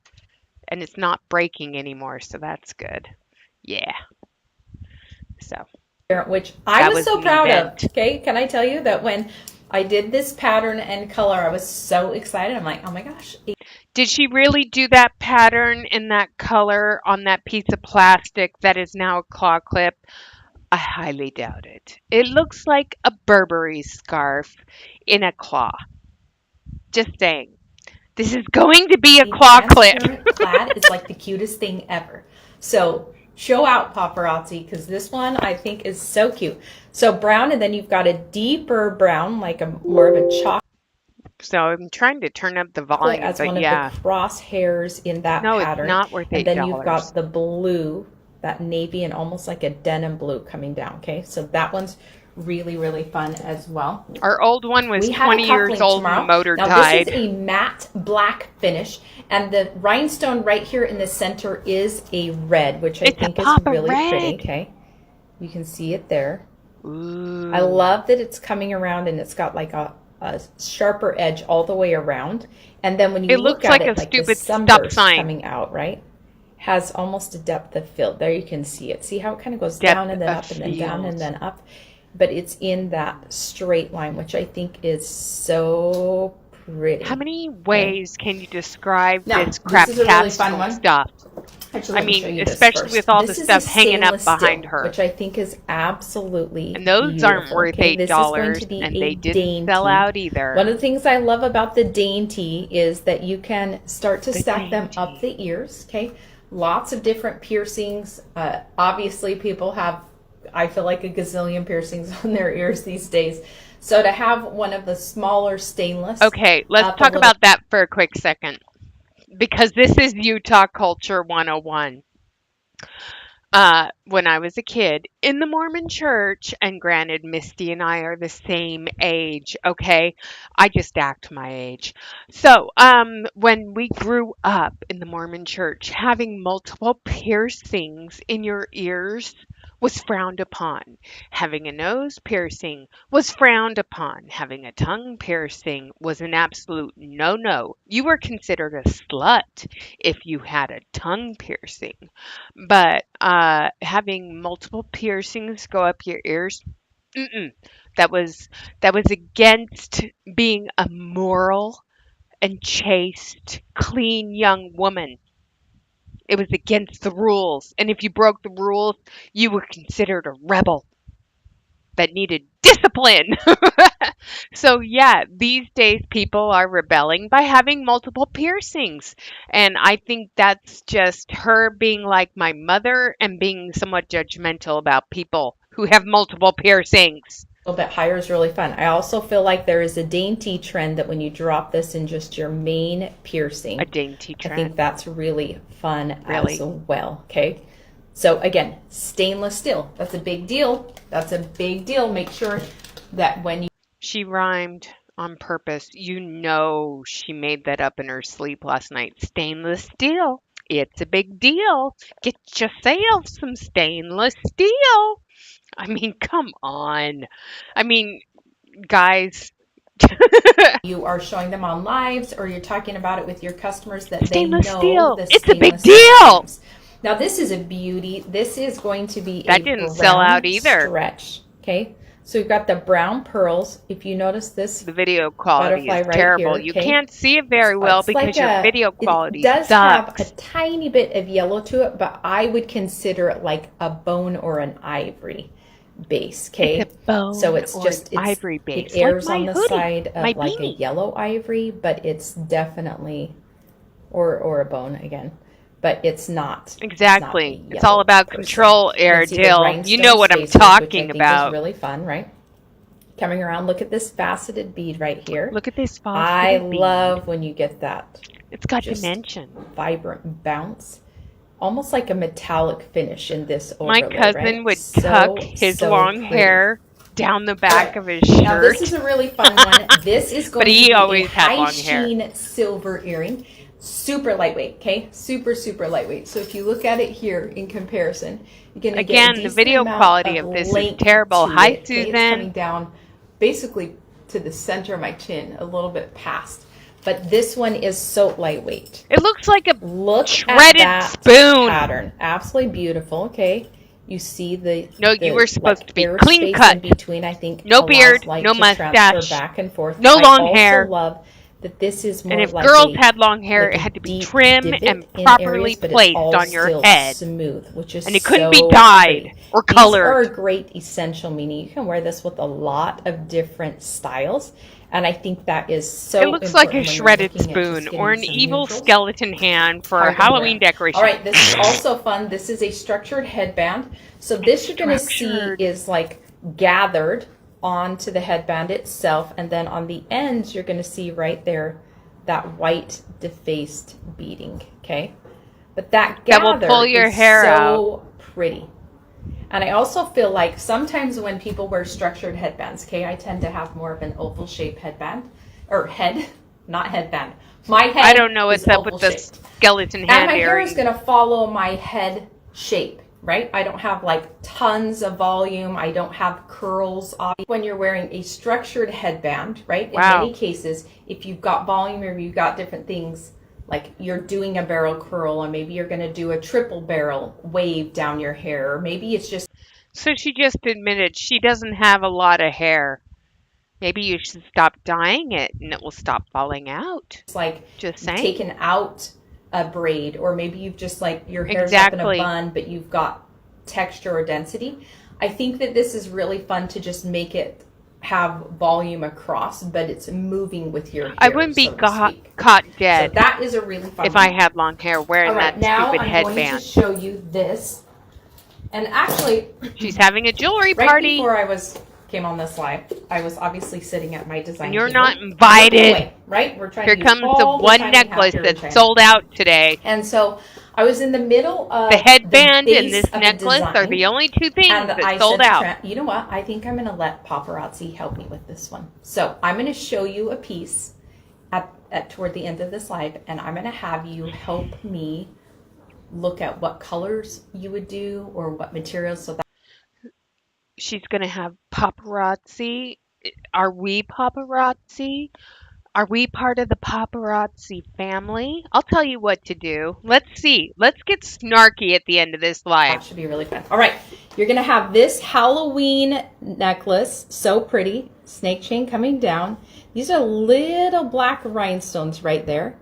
and it's not breaking anymore, so that's good. Yeah, so which I that was was so an proud of. event. Okay, can I tell you that when I did this pattern and color, I was so excited. I'm like, oh my gosh. Did she really do that pattern in that color on that piece of plastic that is now a claw clip? I highly doubt it. It looks like a Burberry scarf in a claw. Just saying. This is going to be a claw clip. Transparent plaid is like the cutest thing ever. So show out, paparazzi, because this one I think is so cute. So brown, and then you've got a deeper brown, like a more of a chocolate So I'm trying to turn up the volume, as but one yeah. of the crosshairs in that No, it's pattern. not worth And then you've $8. got the blue, that navy, and almost like a denim blue coming down. Okay, so that one's really, really fun as well. Our old one was We have 20 a years coupling old tomorrow. and motor Now died. this is a matte black finish, and the rhinestone right here in the center is a red, which I It's a think is pop of really pretty. red. Okay, you can see it there. Ooh. I love that it's coming around and it's got like a sharper edge all the way around, and then when you It look looks at like it, a like the stupid stop sunburst sign. coming out, right? Has almost a depth of field. There you can see it. See how it kind of goes Depth down and then of up and then down field. and then up, but it's in that straight line, which I think is so pretty. How many ways can you describe Now, this this is a really fun craptastic one. stuff? Actually, I let me show mean, you this especially first. with all This the is stuff a hanging up stainless behind steel, her. which I think is absolutely And those aren't beautiful. worth Okay, this is going $8, to be and a they didn't sell dainty. out either. One of the things I love about the dainty is that you can start to The stack them dainty. up the ears. Okay, lots of different piercings. Obviously, people have, I feel like, a gazillion piercings on their ears these days. So to have one of the smaller stainless. Okay, let's up a talk little about that for a quick second, because this is Utah Culture 101. When I was a kid in the Mormon church, and granted, Misty and I are the same age, okay? I just act my age. So, when we grew up in the Mormon church, having multiple piercings in your ears was frowned upon. Having a nose piercing was frowned upon. Having a tongue piercing was an absolute no-no. You were considered a slut if you had a tongue piercing. But having multiple piercings go up your ears, mm-mm. That was against being a moral and chaste, clean young woman. It was against the rules, and if you broke the rules, you were considered a rebel that needed discipline. So yeah, these days people are rebelling by having multiple piercings. And I think that's just her being like my mother and being somewhat judgmental about people who have multiple piercings. little bit higher is really fun. I also feel like there is a dainty trend that when you drop this in just your main piercing, A dainty I think trend. that's really fun Really? as well. Okay. So again, stainless steel. That's a big deal. That's a big deal. Make sure that when you She rhymed on purpose. You know she made that up in her sleep last night. Stainless steel. It's a big deal. Get yourself some stainless steel. I mean, come on. I mean, guys, you are showing them on lives or you're talking about it with your customers, that they stainless know steel. the It's a big stainless steel deal. frames. Now this is a beauty. This is going to be That a didn't sell brown out either. stretch. Okay. So we've got the brown pearls. If you notice this The video quality butterfly is right terrible. here, You okay? can't see it very well It's because like your video quality it does have sucks. a tiny bit of yellow to it, but I would consider it like a bone or an ivory base. Okay, It's a bone so it's or just an ivory base, It airs like my on the hoodie, side of my like a beanie. yellow ivory, but it's definitely or a bone again. But it's not Exactly. It's, not a It's all yellow about per se. control, You can see the Airedale. You rhinestone know what I'm spaces, which I talking think about. is really fun, right? Coming around, look at this faceted bead right here. Look at this I faceted bead. love when you get that It's got just dimension. vibrant bounce almost like a metallic finish in this My overlay, cousin right? would tuck his long Pretty. hair down the back of his Now this shirt. is a really fun one. This is going But he to be always a had high long hair. sheen silver earring. Super lightweight, okay? Super, super lightweight. So if you look at it here in comparison, you're going to get a Again, the decent video amount quality of this is length terrible. to Hi, it, okay? It's coming Susan. down basically to the center of my chin, a little bit past. But this one is so lightweight. It looks like a Look shredded at that spoon. pattern. Absolutely beautiful, okay? You see the No, you were supposed to be air clean space cut. in between, I think, No allows beard, light no to mustache, transfer back and forth. no long I also hair. love that this is more And if like girls a, had long hair, like it a had to be deep trim divot and in properly areas, but it's placed all on your still head. smooth, which is And it couldn't so be dyed pretty. or These are colored. a great essential, meaning you can wear this with a lot of different styles. And I think that is so It looks like a important when you're shredded looking at just spoon getting or an some evil neutrals. skeleton hand for How a you're gonna wear Halloween 'em. decoration. All right, this is also fun. This is a structured headband. So this you're going to see Structured. is like gathered onto the headband itself, and then on the ends you're going to see right there that white defaced beading. Okay, but that That will gather pull your is hair so pretty. And I also feel like sometimes when people wear structured headbands, okay, I tend to have more of an oval shaped headband or head, not headband. My head. I don't know what's is up with the oval-shaped. skeleton And hand my hair is earring. going to follow my head shape, right? I don't have like tons of volume. I don't have curls. When you're wearing a structured headband, right? In Wow. many cases, if you've got volume or you've got different things, like you're doing a barrel curl, or maybe you're going to do a triple barrel wave down your hair, or maybe it's just So she just admitted she doesn't have a lot of hair. Maybe you should stop dyeing it and it will stop falling out. like Just saying. taken out a braid, or maybe you've just like your hair's up in a Exactly. bun, but you've got texture or density. I think that this is really fun to just make it have volume across, but it's moving with your hair. I wouldn't be so to speak. caught So dead that is a really fun if one. I had long hair wearing All right, that now stupid I'm going to headband. show you this. And actually, She's having a jewelry right party. before I came on this live, I was obviously sitting at my design And you're table. not invited. Anyway, right? We're trying Here to use comes the all one time we have necklace here in that's China. sold out today. And so I was in the middle of The headband base and this of a necklace are design, the only two things and that I sold said to out. Trent, you know what? I think I'm going to let paparazzi help me with this one. So I'm going to show you a piece at toward the end of this live, and I'm going to have you help me look at what colors you would do or what materials. So that She's going to have paparazzi. Are we paparazzi? Are we part of the paparazzi family? I'll tell you what to do. Let's see. Let's get snarky at the end of this live. should be really fun. All right, you're going to have this Halloween necklace, so pretty, snake chain coming down. These are little black rhinestones right there.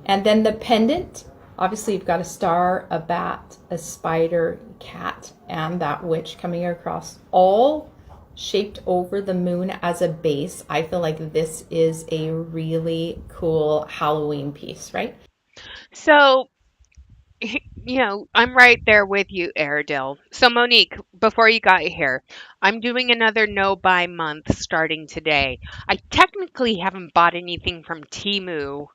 And then the pendant, obviously you've got a star, a bat, a spider, cat, and that witch coming across, all shaped over the moon as a base. I feel like this is a really cool Halloween piece, right? So, I'm right there with you, Airedale. So, Monique, before you got here, I'm doing another no buy month starting today. I technically haven't bought anything from Temu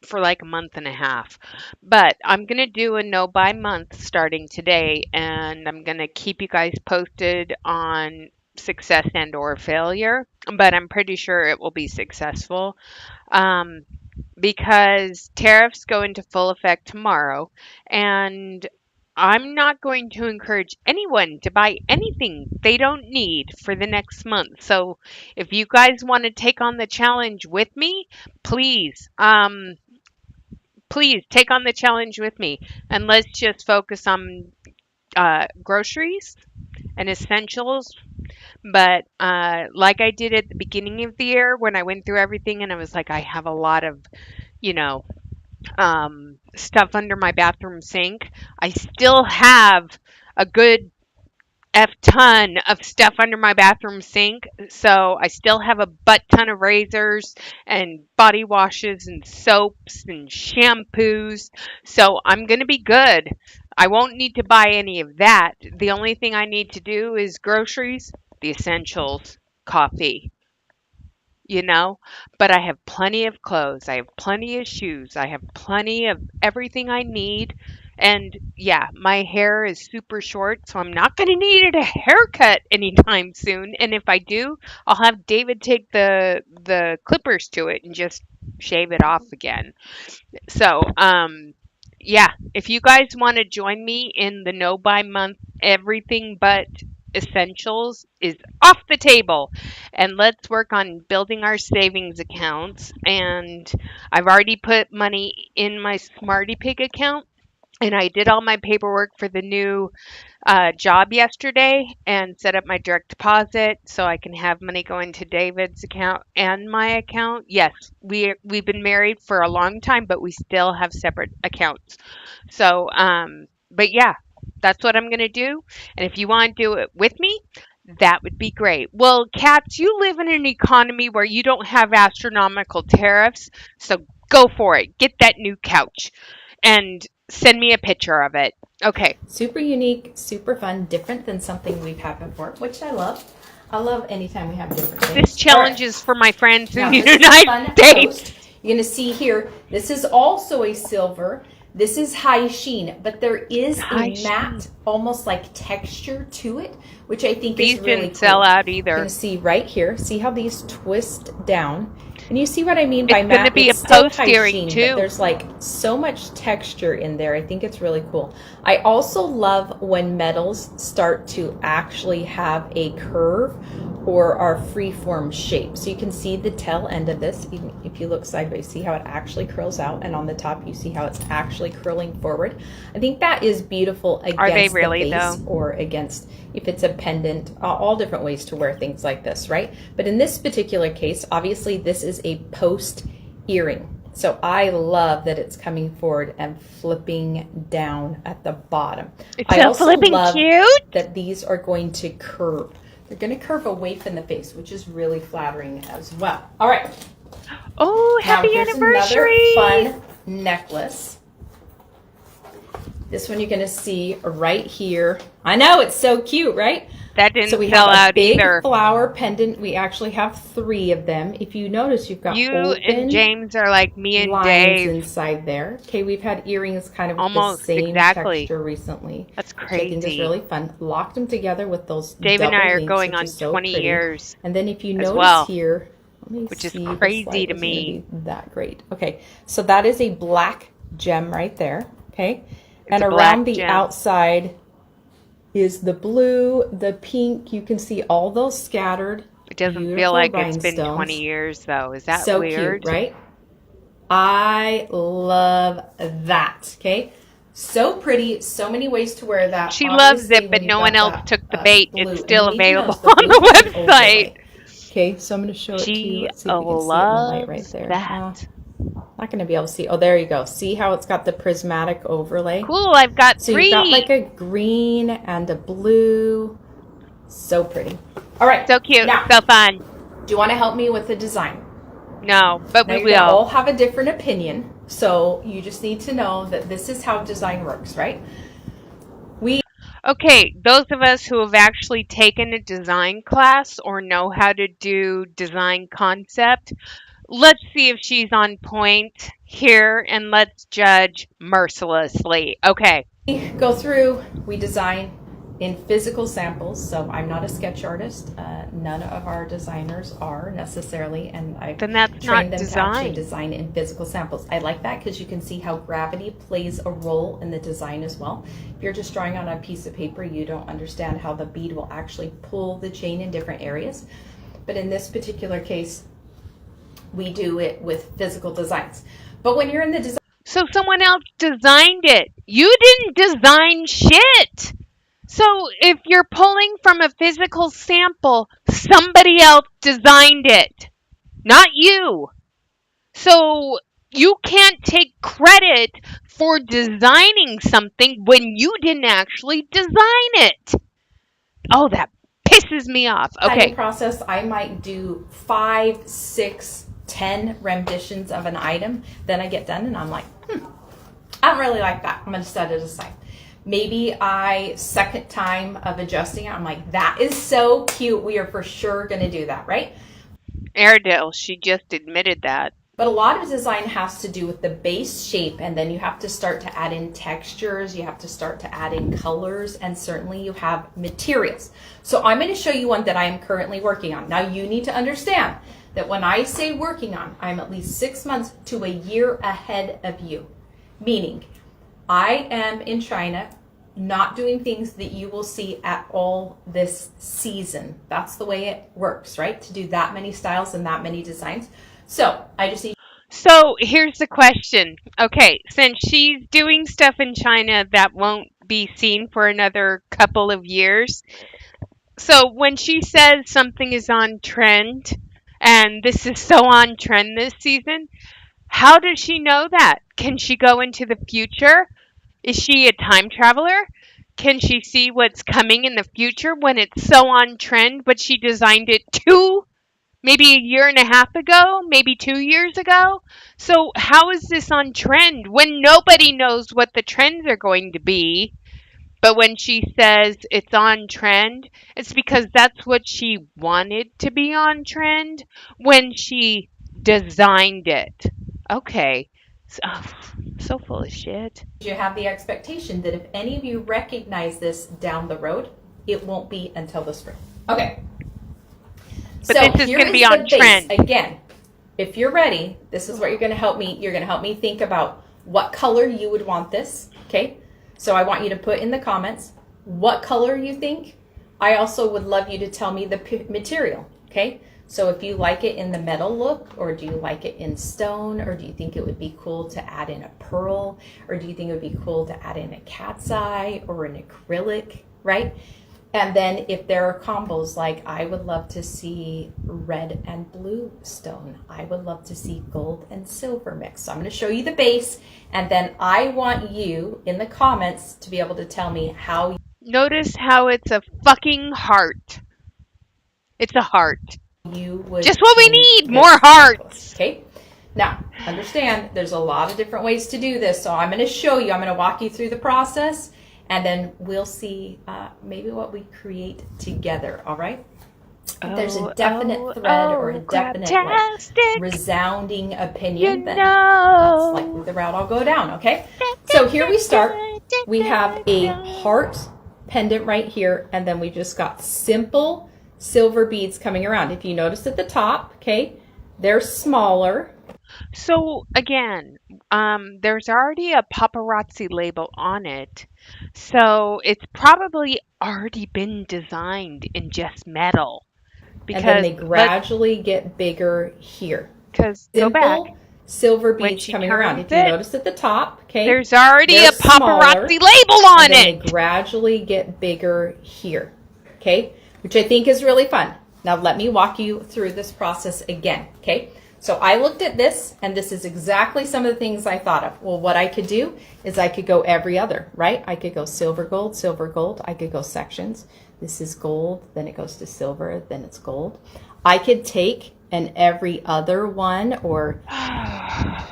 for like a month and a half, but I'm going to do a no buy month starting today, and I'm going to keep you guys posted on success and or failure, but I'm pretty sure it will be successful. Because tariffs go into full effect tomorrow, and I'm not going to encourage anyone to buy anything they don't need for the next month. So if you guys want to take on the challenge with me, please, please take on the challenge with me, and let's just focus on groceries and essentials. But like I did at the beginning of the year when I went through everything and I was like, I have a lot of, you know, stuff under my bathroom sink. I still have a good F ton of stuff under my bathroom sink. So I still have a butt ton of razors and body washes and soaps and shampoos. So I'm going to be good. I won't need to buy any of that. The only thing I need to do is groceries, the essentials, coffee. you know, but I have plenty of clothes. I have plenty of shoes. I have plenty of everything I need. And yeah, my hair is super short, so I'm not going to need a haircut anytime soon. And if I do, I'll have David take the clippers to it and just shave it off again. So, yeah, if you guys want to join me in the no buy month, everything but essentials is off the table. And let's work on building our savings accounts. And I've already put money in my Smarty Pig account. And I did all my paperwork for the new job yesterday and set up my direct deposit so I can have money going to David's account and my account. Yes, we've been married for a long time, but we still have separate accounts. So, but yeah, that's what I'm gonna do. And if you want to do it with me, that would be great. Well, Katz, you live in an economy where you don't have astronomical tariffs, so go for it. Get that new couch and send me a picture of it. Okay. Super unique, super fun, different than something we've had before, which I love. I love anytime we have different things. This challenge is for my friends in Now, the this is United fun States. toast. You're going to see here, this is also a silver. This is high sheen, but there is High a matte, almost like texture to it, which I think These is really didn't cool. sell out You're either. going to see right here, see how these twist down? And you see what I mean by It's matte? gonna be It's a still post high earring, sheen, too. but there's like so much texture in there. I think it's really cool. I also love when metals start to actually have a curve or are free-form shape. So you can see the tail end of this. Even if you look sideways, see how it actually curls out, and on the top you see how it's actually curling forward. I think that is beautiful against really, the face though? or against if it's a pendant, all different ways to wear things like this, right? But in this particular case, obviously this is a post earring. So I love that it's coming forward and flipping down at the bottom. It's I so also flipping love cute. that these are going to curve. They're going to curve away from the face, which is really flattering as well. All right. Oh, happy now, here's anniversary. another fun necklace. This one you're going to see right here. I know, it's so cute, right? That didn't So we sell have a out big either. flower pendant. We actually have 3 of them. If you notice, you've got You open and James are like me and lines Dave. inside there. Okay, we've had earrings kind of with Almost the same exactly. texture recently. That's Which I think is crazy. really fun. Locked them together with those Dave and double I are links, going which on is so 20 pretty. years And then if you as notice well, here, let me which is see, this crazy light to isn't gonna me. be that great. Okay, so that is a black gem right there. Okay, It's and a around black the gem. outside is the blue, the pink. You can see all those scattered. It doesn't Beautiful feel like it's been rhinestones. 20 years though. Is that So weird? cute, right? I love that. Okay, so pretty. So many ways to wear that. She loves Obviously, it, but when no you've one got else that, took the bait. blue, It's and still you need to available notice on the blue is an website. overlay. Okay, so I'm going to show it to you. She Let's see if we can see it in the light right loves there. that. Not going to be able to see. Oh, there you go. See how it's got the prismatic overlay? Cool, I've got So 3. you've got like a green and a blue. So pretty. All right. So cute, Now, so fun. do you want to help me with the design? No, but Now, we you're going to all will. have a different opinion. So you just need to know that this is how design works, right? Okay, those of us who have actually taken a design class or know how to do design concept, let's see if she's on point here and let's judge mercilessly. Okay. We go through, we design in physical samples. So I'm not a sketch artist. None of our designers are necessarily, and I've Then that's trained not them to actually design. design in physical samples. I like that because you can see how gravity plays a role in the design as well. If you're just drawing on a piece of paper, you don't understand how the bead will actually pull the chain in different areas. But in this particular case, we do it with physical designs. But when you're in the design, So someone else designed it. You didn't design shit. So if you're pulling from a physical sample, somebody else designed it, not you. So you can't take credit for designing something when you didn't actually design it. Oh, that pisses me off. planning Okay. process, I might do 5, 6, 10 renditions of an item. Then I get done and I'm like, I don't really like that. I'm going to set it aside. Maybe second time of adjusting it, I'm like, that is so cute. We are for sure going to do that, right? Airedale, she just admitted that. But a lot of design has to do with the base shape, and then you have to start to add in textures, you have to start to add in colors, and certainly you have materials. So I'm going to show you one that I am currently working on. Now you need to understand that when I say working on, I'm at least 6 months to a year ahead of you. Meaning, I am in China not doing things that you will see at all this season. That's the way it works, right? To do that many styles and that many designs. So I just need. So here's the question. Okay, since she's doing stuff in China that won't be seen for another couple of years, so when she says something is on trend, and this is so on trend this season, how does she know that? Can she go into the future? Is she a time traveler? Can she see what's coming in the future when it's so on trend, but she designed it maybe a year and a half ago, maybe 2 years ago? So how is this on trend when nobody knows what the trends are going to be? But when she says it's on trend, it's because that's what she wanted to be on trend when she designed it. Okay. So full of shit. You have the expectation that if any of you recognize this down the road, it won't be until the spring. Okay. But so this is going to be on trend. Again, if you're ready, this is what you're going to help me. You're going to help me think about what color you would want this. Okay. So I want you to put in the comments what color you think. I also would love you to tell me the material. Okay. So if you like it in the metal look, or do you like it in stone, or do you think it would be cool to add in a pearl, or do you think it would be cool to add in a cat's eye or an acrylic, right? And then if there are combos like I would love to see red and blue stone, I would love to see gold and silver mix. So I'm going to show you the base, and then I want you in the comments to be able to tell me how. Notice how it's a fucking heart. It's a heart. You would just what we need, more hearts. Okay. Now, understand there's a lot of different ways to do this. So I'm going to show you, I'm going to walk you through the process, and then we'll see maybe what we create together. All right. If there's a definite thread or a definite resounding opinion, then that's likely the route I'll go down. Okay. So here we start. We have a heart pendant right here, and then we just got simple silver beads coming around. If you notice at the top, okay, they're smaller. So again, there's already a paparazzi label on it. So it's probably already been designed in just metal. Because, and then they gradually get bigger here. Because go back. Silver beads coming around. If you notice at the top, okay, there's already a paparazzi label on it. They gradually get bigger here, okay, which I think is really fun. Now let me walk you through this process again, okay? So I looked at this, and this is exactly some of the things I thought of. Well, what I could do is I could go every other, right? I could go silver, gold, silver, gold. I could go sections. This is gold, then it goes to silver, then it's gold. I could take an every other one, or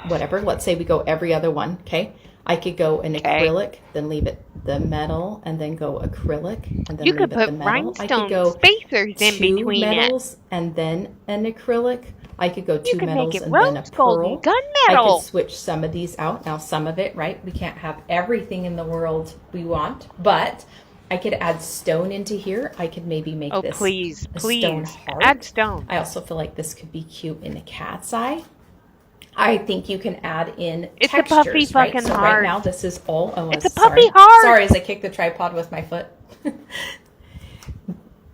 whatever. Let's say we go every other one, okay? I could go an acrylic, then leave it the metal, and then go acrylic, and then you leave could it put the metal. rhinestone I could go spacers in between metals and then an acrylic. I could go two metals and rose then a gold pearl. And gunmetal. I could switch some of these out. Now some of it, right? We can't have everything in the world we want, but I could add stone into here. I could maybe make this please, a stone heart. Add stone. I also feel like this could be cute in a cat's eye. I think you can add in it's textures, a puffy right? fucking So heart. right now this is all. Oh, it's a puffy heart. Sorry, as I kick the tripod with my foot.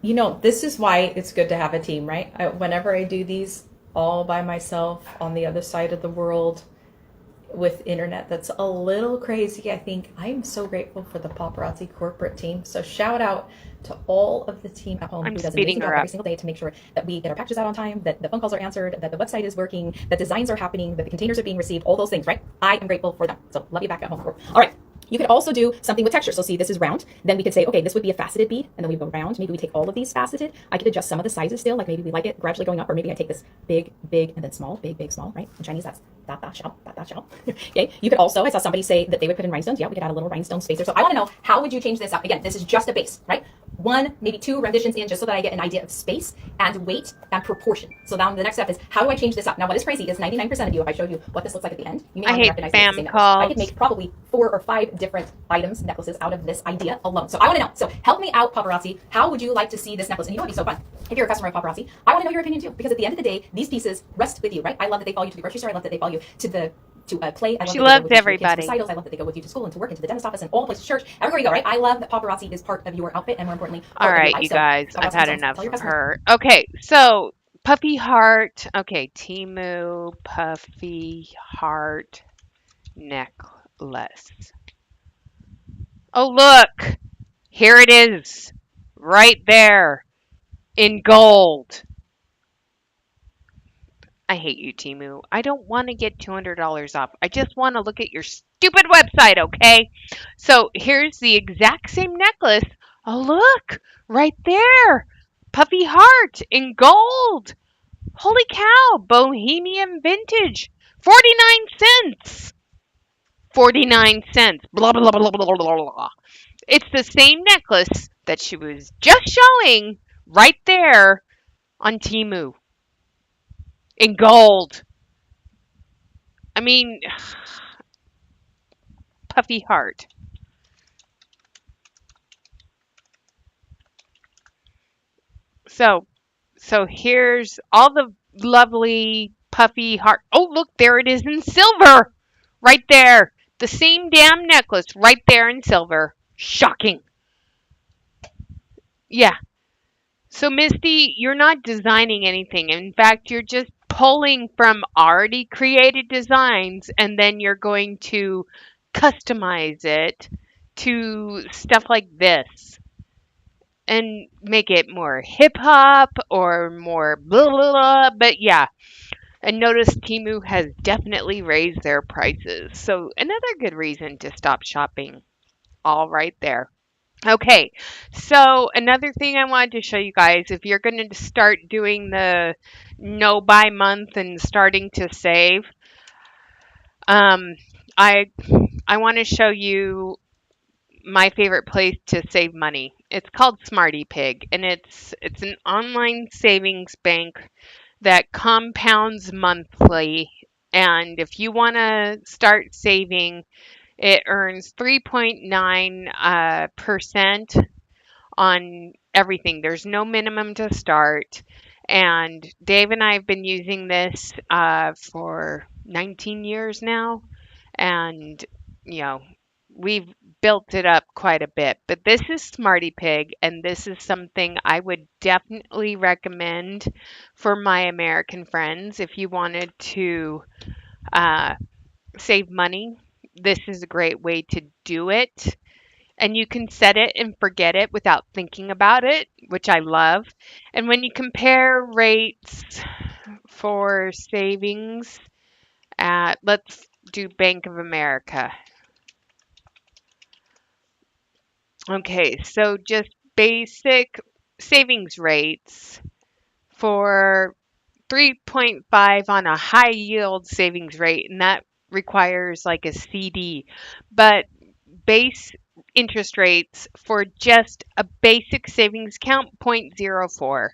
You know, this is why it's good to have a team, right? Whenever I do these all by myself on the other side of the world with internet that's a little crazy, I think I'm so grateful for the Paparazzi corporate team. So shout out to all of the team at home who does amazing job every single day to make sure that we get our packages out on time, that the phone calls are answered, that the website is working, that designs are happening, that the containers are being received, all those things, right? I am grateful for them. So love you back at home. All right. You could also do something with texture. So see, this is round. Then we could say, okay, this would be a faceted bead. And then we go round. Maybe we take all of these faceted. I could adjust some of the sizes still. Like maybe we like it gradually going up. Or maybe I take this big, big, and then small. Big, big, small, right? In Chinese, that's that shell. Okay. You could also, I saw somebody say that they would put in rhinestones. Yeah, we could add a little rhinestone spacer. So I want to know, how would you change this up? Again, this is just a base, right? 1, maybe 2 renditions in, just so that I get an idea of space and weight and proportion. So now the next step is, how do I change this up? Now, what is crazy is 99% of you, if I showed you what this looks like at the end, you may I not hate recognize it's the same spam necklace. I could calls. make probably 4 or 5 different items, necklaces, out of this idea alone. So I want to know. So help me out, paparazzi. How would you like to see this necklace? And you know what would be so fun? If you're a customer of paparazzi, I want to know your opinion too, because at the end of the day, these pieces rest with you, right? I love that they follow you to the grocery store. I love that they follow you to the play. I love She that they go loves with you to your kids' everybody. recitals. I love that they go with you to school and to work and to the dentist office and all places, church, everywhere you go, right? I love that paparazzi is part of your outfit and, more importantly, All part of your right, life. you So, guys, I've paparazzi had concerns. enough Tell your of customer. her. Okay, so puffy heart. Okay, Temu puffy heart necklace. Oh, look. Here it is. Right there in gold. I hate you, Temu. I don't want to get $200 off. I just want to look at your stupid website, okay? So here's the exact same necklace. Oh, look, right there. Puffy heart in gold. Holy cow, Bohemian vintage. 49 cents. 49 cents. Blah, blah, blah, blah, blah, blah, blah. It's the same necklace that she was just showing right there on Temu in gold. I mean, puffy heart. So, so here's all the lovely puffy heart. Oh, look, there it is in silver. Right there. The same damn necklace right there in silver. Shocking. Yeah. So, Misty, you're not designing anything. In fact, you're just pulling from already created designs and then you're going to customize it to stuff like this and make it more hip hop or more blah, blah, blah. But yeah, and notice Temu has definitely raised their prices. So, another good reason to stop shopping. All right there. Okay, so another thing I wanted to show you guys, if you're going to start doing the no buy month and starting to save, um, I I want to show you my favorite place to save money. It's called Smarty Pig, and it's an online savings bank that compounds monthly. And if you want to start saving, it earns 3.9 percent on everything. There's no minimum to start. And Dave and I have been using this for 19 years now. And, you know, we've built it up quite a bit. But this is Smarty Pig, and this is something I would definitely recommend for my American friends. If you wanted to uh, save money, this is a great way to do it. And you can set it and forget it without thinking about it, which I love. And when you compare rates for savings at, let's do Bank of America. Okay, so just basic savings rates for 3.5 on a high yield savings rate, and that requires like a CD. But base interest rates for just a basic savings account, 0.04.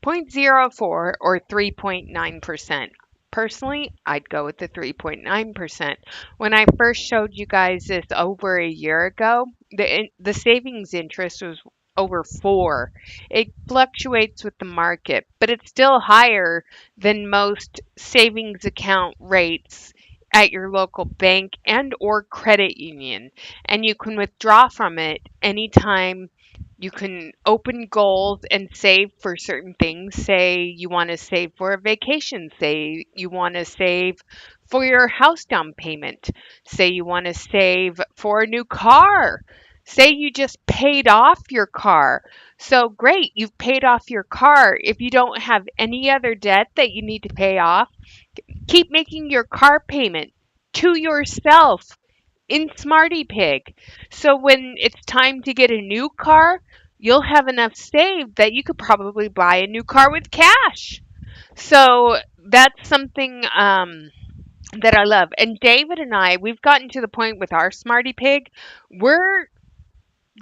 0.04 or 3.9%. Personally, I'd go with the 3.9%. When I first showed you guys this over a year ago, the savings interest was over 4. It fluctuates with the market, but it's still higher than most savings account rates at your local bank and or credit union. And you can withdraw from it anytime. You can open goals and save for certain things. Say you want to save for a vacation. Say you want to save for your house down payment. Say you want to save for a new car. Say you just paid off your car. So great, you've paid off your car. If you don't have any other debt that you need to pay off, keep making your car payment to yourself in Smarty Pig. So when it's time to get a new car, you'll have enough saved that you could probably buy a new car with cash. So that's something that I love. And David and I, we've gotten to the point with our Smarty Pig, we're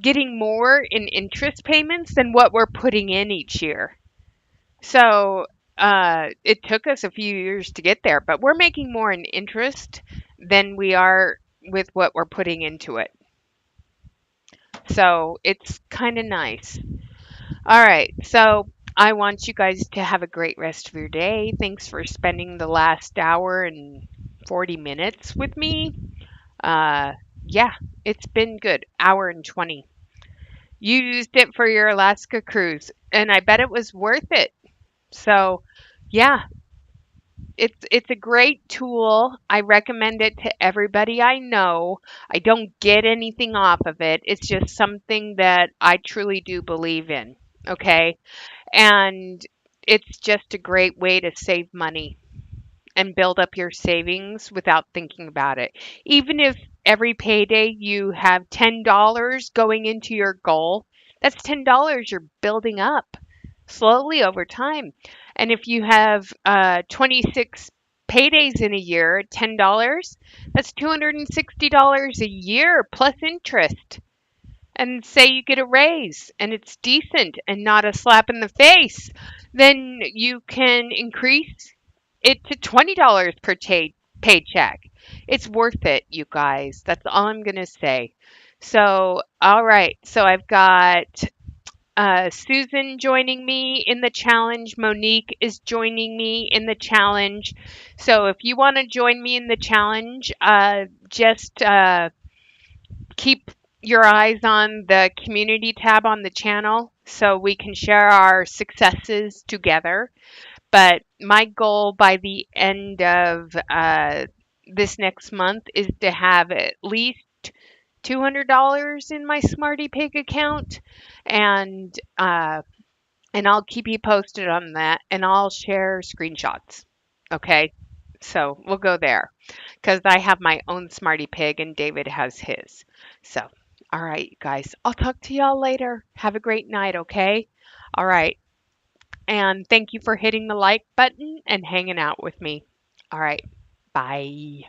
getting more in interest payments than what we're putting in each year. So it took us a few years to get there, but we're making more in interest than we are with what we're putting into it. So it's kind of nice. All right. So I want you guys to have a great rest of your day. Thanks for spending the last hour and 40 minutes with me. Uh, yeah, it's been good. Hour and 20. You used it for your Alaska cruise, and I bet it was worth it. So, yeah, it's a great tool. I recommend it to everybody I know. I don't get anything off of it. It's just something that I truly do believe in. Okay? And it's just a great way to save money and build up your savings without thinking about it. Even if every payday you have $10 going into your goal, that's $10 you're building up slowly over time. And if you have 26 paydays in a year at $10, that's $260 a year plus interest. And say you get a raise and it's decent and not a slap in the face, then you can increase it to $20 per paycheck. It's worth it, you guys. That's all I'm going to say. So, all right. So I've got Susan joining me in the challenge. Monique is joining me in the challenge. So if you want to join me in the challenge, just keep your eyes on the community tab on the channel so we can share our successes together. But my goal by the end of this next month is to have at least $200 in my Smarty Pig account, and I'll keep you posted on that, and I'll share screenshots. Okay, so we'll go there because I have my own Smarty Pig and David has his. So, all right, guys, I'll talk to y'all later. Have a great night. Okay, all right. And thank you for hitting the like button and hanging out with me. All right. Bye.